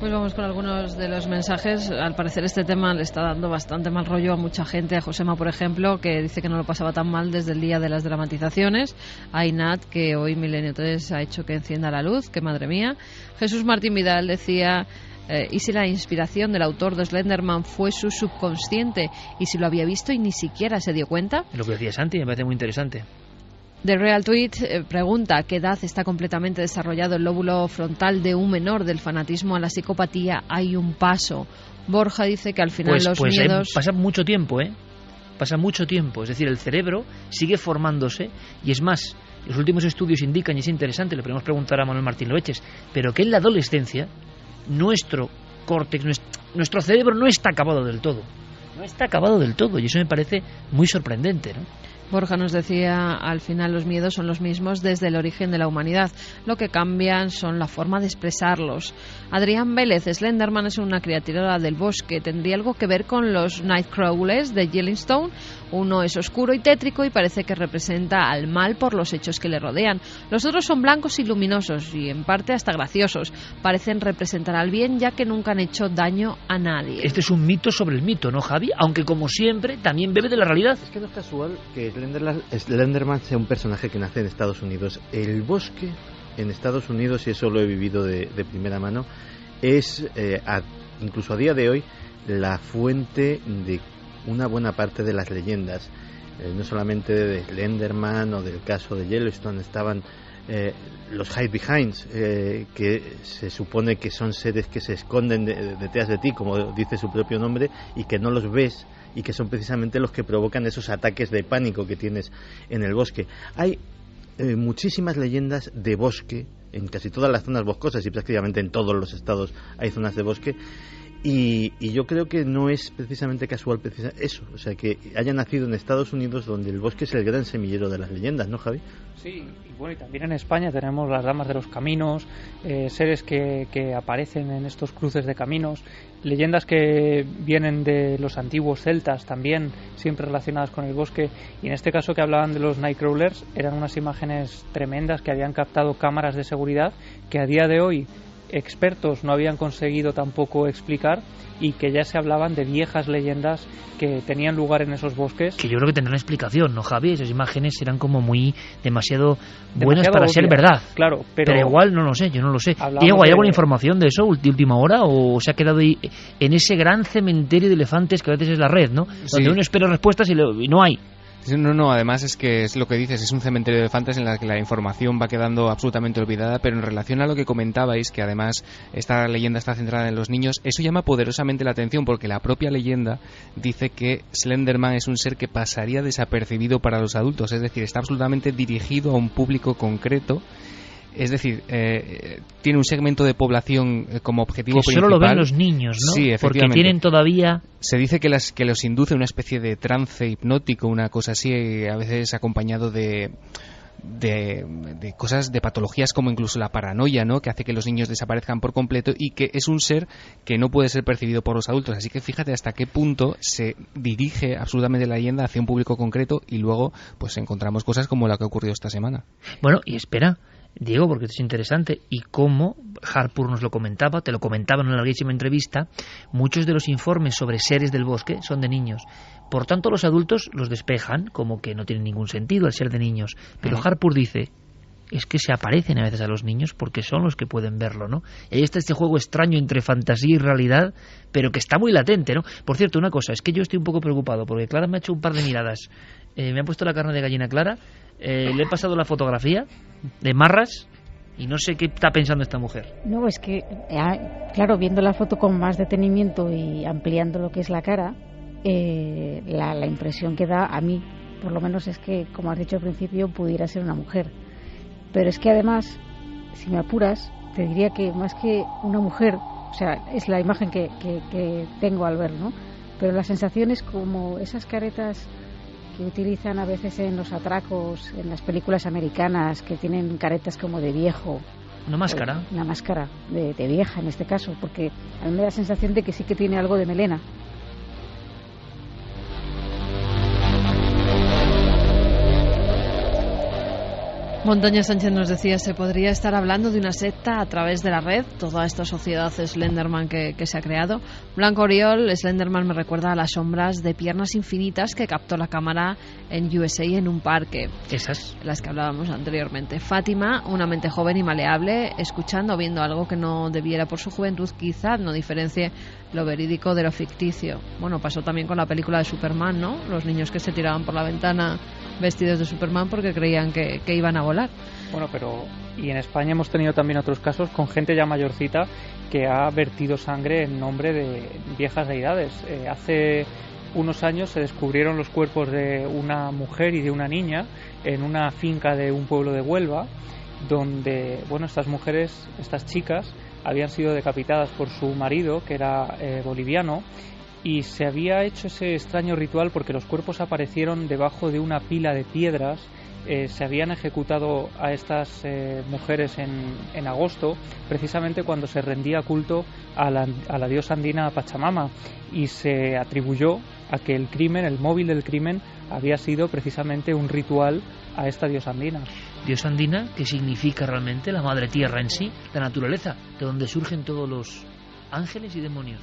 Pues vamos con algunos de los mensajes. Al parecer este tema le está dando bastante mal rollo a mucha gente. A Josema, por ejemplo, que dice que no lo pasaba tan mal desde el día de las dramatizaciones. A Inat, que hoy Milenio 3 ha hecho que encienda la luz, que madre mía. Jesús Martín Vidal decía, ¿y si la inspiración del autor de Slenderman fue su subconsciente? ¿Y si lo había visto y ni siquiera se dio cuenta? Lo que decía Santi me parece muy interesante. The Real Tweet pregunta ¿a qué edad está completamente desarrollado el lóbulo frontal de un menor? Del fanatismo a la psicopatía hay un paso. Borja dice que al final los miedos... pasa mucho tiempo, pasa mucho tiempo, es decir, el cerebro sigue formándose, y es más, los últimos estudios indican, y es interesante, le podemos preguntar a Manuel Martín Loeches, pero que en la adolescencia nuestro córtex, nuestro cerebro no está acabado del todo, y eso me parece muy sorprendente, ¿no? Borja nos decía, al final los miedos son los mismos desde el origen de la humanidad. Lo que cambian son la forma de expresarlos. Adrián Vélez, Slenderman es una criatura del bosque. ¿Tendría algo que ver con los Nightcrawlers de Yellowstone? Uno es oscuro y tétrico y parece que representa al mal por los hechos que le rodean. Los otros son blancos y luminosos y en parte hasta graciosos. Parecen representar al bien ya que nunca han hecho daño a nadie. Este es un mito sobre el mito, ¿no, Javi? Aunque como siempre también bebe de la realidad. Es que no es casual que Slenderman sea un personaje que nace en Estados Unidos. El bosque en Estados Unidos, y eso lo he vivido de primera mano, es incluso a día de hoy la fuente de una buena parte de las leyendas, no solamente de Slenderman o del caso de Yellowstone. Estaban los Hide Behinds, que se supone que son seres que se esconden detrás de ti, como dice su propio nombre, y que no los ves, y que son precisamente los que provocan esos ataques de pánico que tienes en el bosque. Hay muchísimas leyendas de bosque en casi todas las zonas boscosas, y prácticamente en todos los estados hay zonas de bosque, y yo creo que no es precisamente casual eso, o sea, que haya nacido en Estados Unidos, donde el bosque es el gran semillero de las leyendas, ¿no, Javi? Sí, y bueno, y también en España tenemos las damas de los caminos, seres que aparecen en estos cruces de caminos, leyendas que vienen de los antiguos celtas también, siempre relacionadas con el bosque, y en este caso que hablaban de los Nightcrawlers, eran unas imágenes tremendas que habían captado cámaras de seguridad, que a día de hoy expertos no habían conseguido tampoco explicar, y que ya se hablaban de viejas leyendas que tenían lugar en esos bosques. Que yo creo que tendrán explicación, ¿no, Javi? Esas imágenes eran como muy demasiado buenas para ser verdad. Claro, pero igual no lo sé, yo no lo sé. Diego, ¿hay alguna información de eso de última hora o se ha quedado ahí en ese gran cementerio de elefantes que a veces es la red, ¿no? Donde uno espera respuestas y no hay. No, además es que es lo que dices, es un cementerio de elefantes en la que la información va quedando absolutamente olvidada, pero en relación a lo que comentabais, que además esta leyenda está centrada en los niños, eso llama poderosamente la atención, porque la propia leyenda dice que Slenderman es un ser que pasaría desapercibido para los adultos, es decir, está absolutamente dirigido a un público concreto. Es decir, tiene un segmento de población como objetivo que principal. Solo lo ven los niños, ¿no? Sí, efectivamente. Porque tienen todavía... Se dice que los induce a una especie de trance hipnótico, una cosa así, a veces acompañado de cosas, de patologías como incluso la paranoia, ¿no? Que hace que los niños desaparezcan por completo, y que es un ser que no puede ser percibido por los adultos. Así que fíjate hasta qué punto se dirige absolutamente la leyenda hacia un público concreto, y luego pues encontramos cosas como la que ha ocurrido esta semana. Bueno, y espera, Diego, porque esto es interesante, y como Harpur nos lo comentaba, te lo comentaba en una larguísima entrevista, muchos de los informes sobre seres del bosque son de niños. Por tanto, los adultos los despejan como que no tiene ningún sentido el ser de niños. Pero Harpur dice, es que se aparecen a veces a los niños porque son los que pueden verlo, ¿no? Y ahí está este juego extraño entre fantasía y realidad, pero que está muy latente, ¿no? Por cierto, una cosa, es que yo estoy un poco preocupado, porque Clara me ha hecho un par de miradas. Me ha puesto la carne de gallina Clara, le he pasado la fotografía de Marras, y no sé qué está pensando esta mujer. No, es que, claro, viendo la foto con más detenimiento y ampliando lo que es la cara, la impresión que da a mí, por lo menos, es que, como has dicho al principio, pudiera ser una mujer. Pero es que además, si me apuras, te diría que más que una mujer, o sea, es la imagen que tengo al ver, ¿no? Pero la sensación es como esas caretas que utilizan a veces en los atracos, en las películas americanas, que tienen caretas como de viejo. ¿Una máscara? Una máscara de vieja en este caso, porque a mí me da la sensación de que sí que tiene algo de melena. Montaña Sánchez nos decía, se podría estar hablando de una secta a través de la red, toda esta sociedad Slenderman que se ha creado. Blanco Oriol, Slenderman me recuerda a las sombras de piernas infinitas que captó la cámara en USA en un parque. Esas. Las que hablábamos anteriormente. Fátima, una mente joven y maleable, escuchando o viendo algo que no debiera por su juventud, quizá no diferencie lo verídico de lo ficticio. Bueno, pasó también con la película de Superman, ¿no? Los niños que se tiraban por la ventana vestidos de Superman porque creían que iban a volar. Bueno, pero y en España hemos tenido también otros casos con gente ya mayorcita que ha vertido sangre en nombre de viejas deidades. Hace unos años se descubrieron los cuerpos de una mujer y de una niña en una finca de un pueblo de Huelva, donde, bueno, estas mujeres, estas chicas, habían sido decapitadas por su marido, que era boliviano, y se había hecho ese extraño ritual porque los cuerpos aparecieron debajo de una pila de piedras. Se habían ejecutado a estas mujeres en agosto, precisamente cuando se rendía culto a la diosa andina Pachamama, y se atribuyó a que el crimen, el móvil del crimen, había sido precisamente un ritual a esta diosa andina. Diosa andina, que significa realmente la madre tierra en sí, la naturaleza, de donde surgen todos los ángeles y demonios.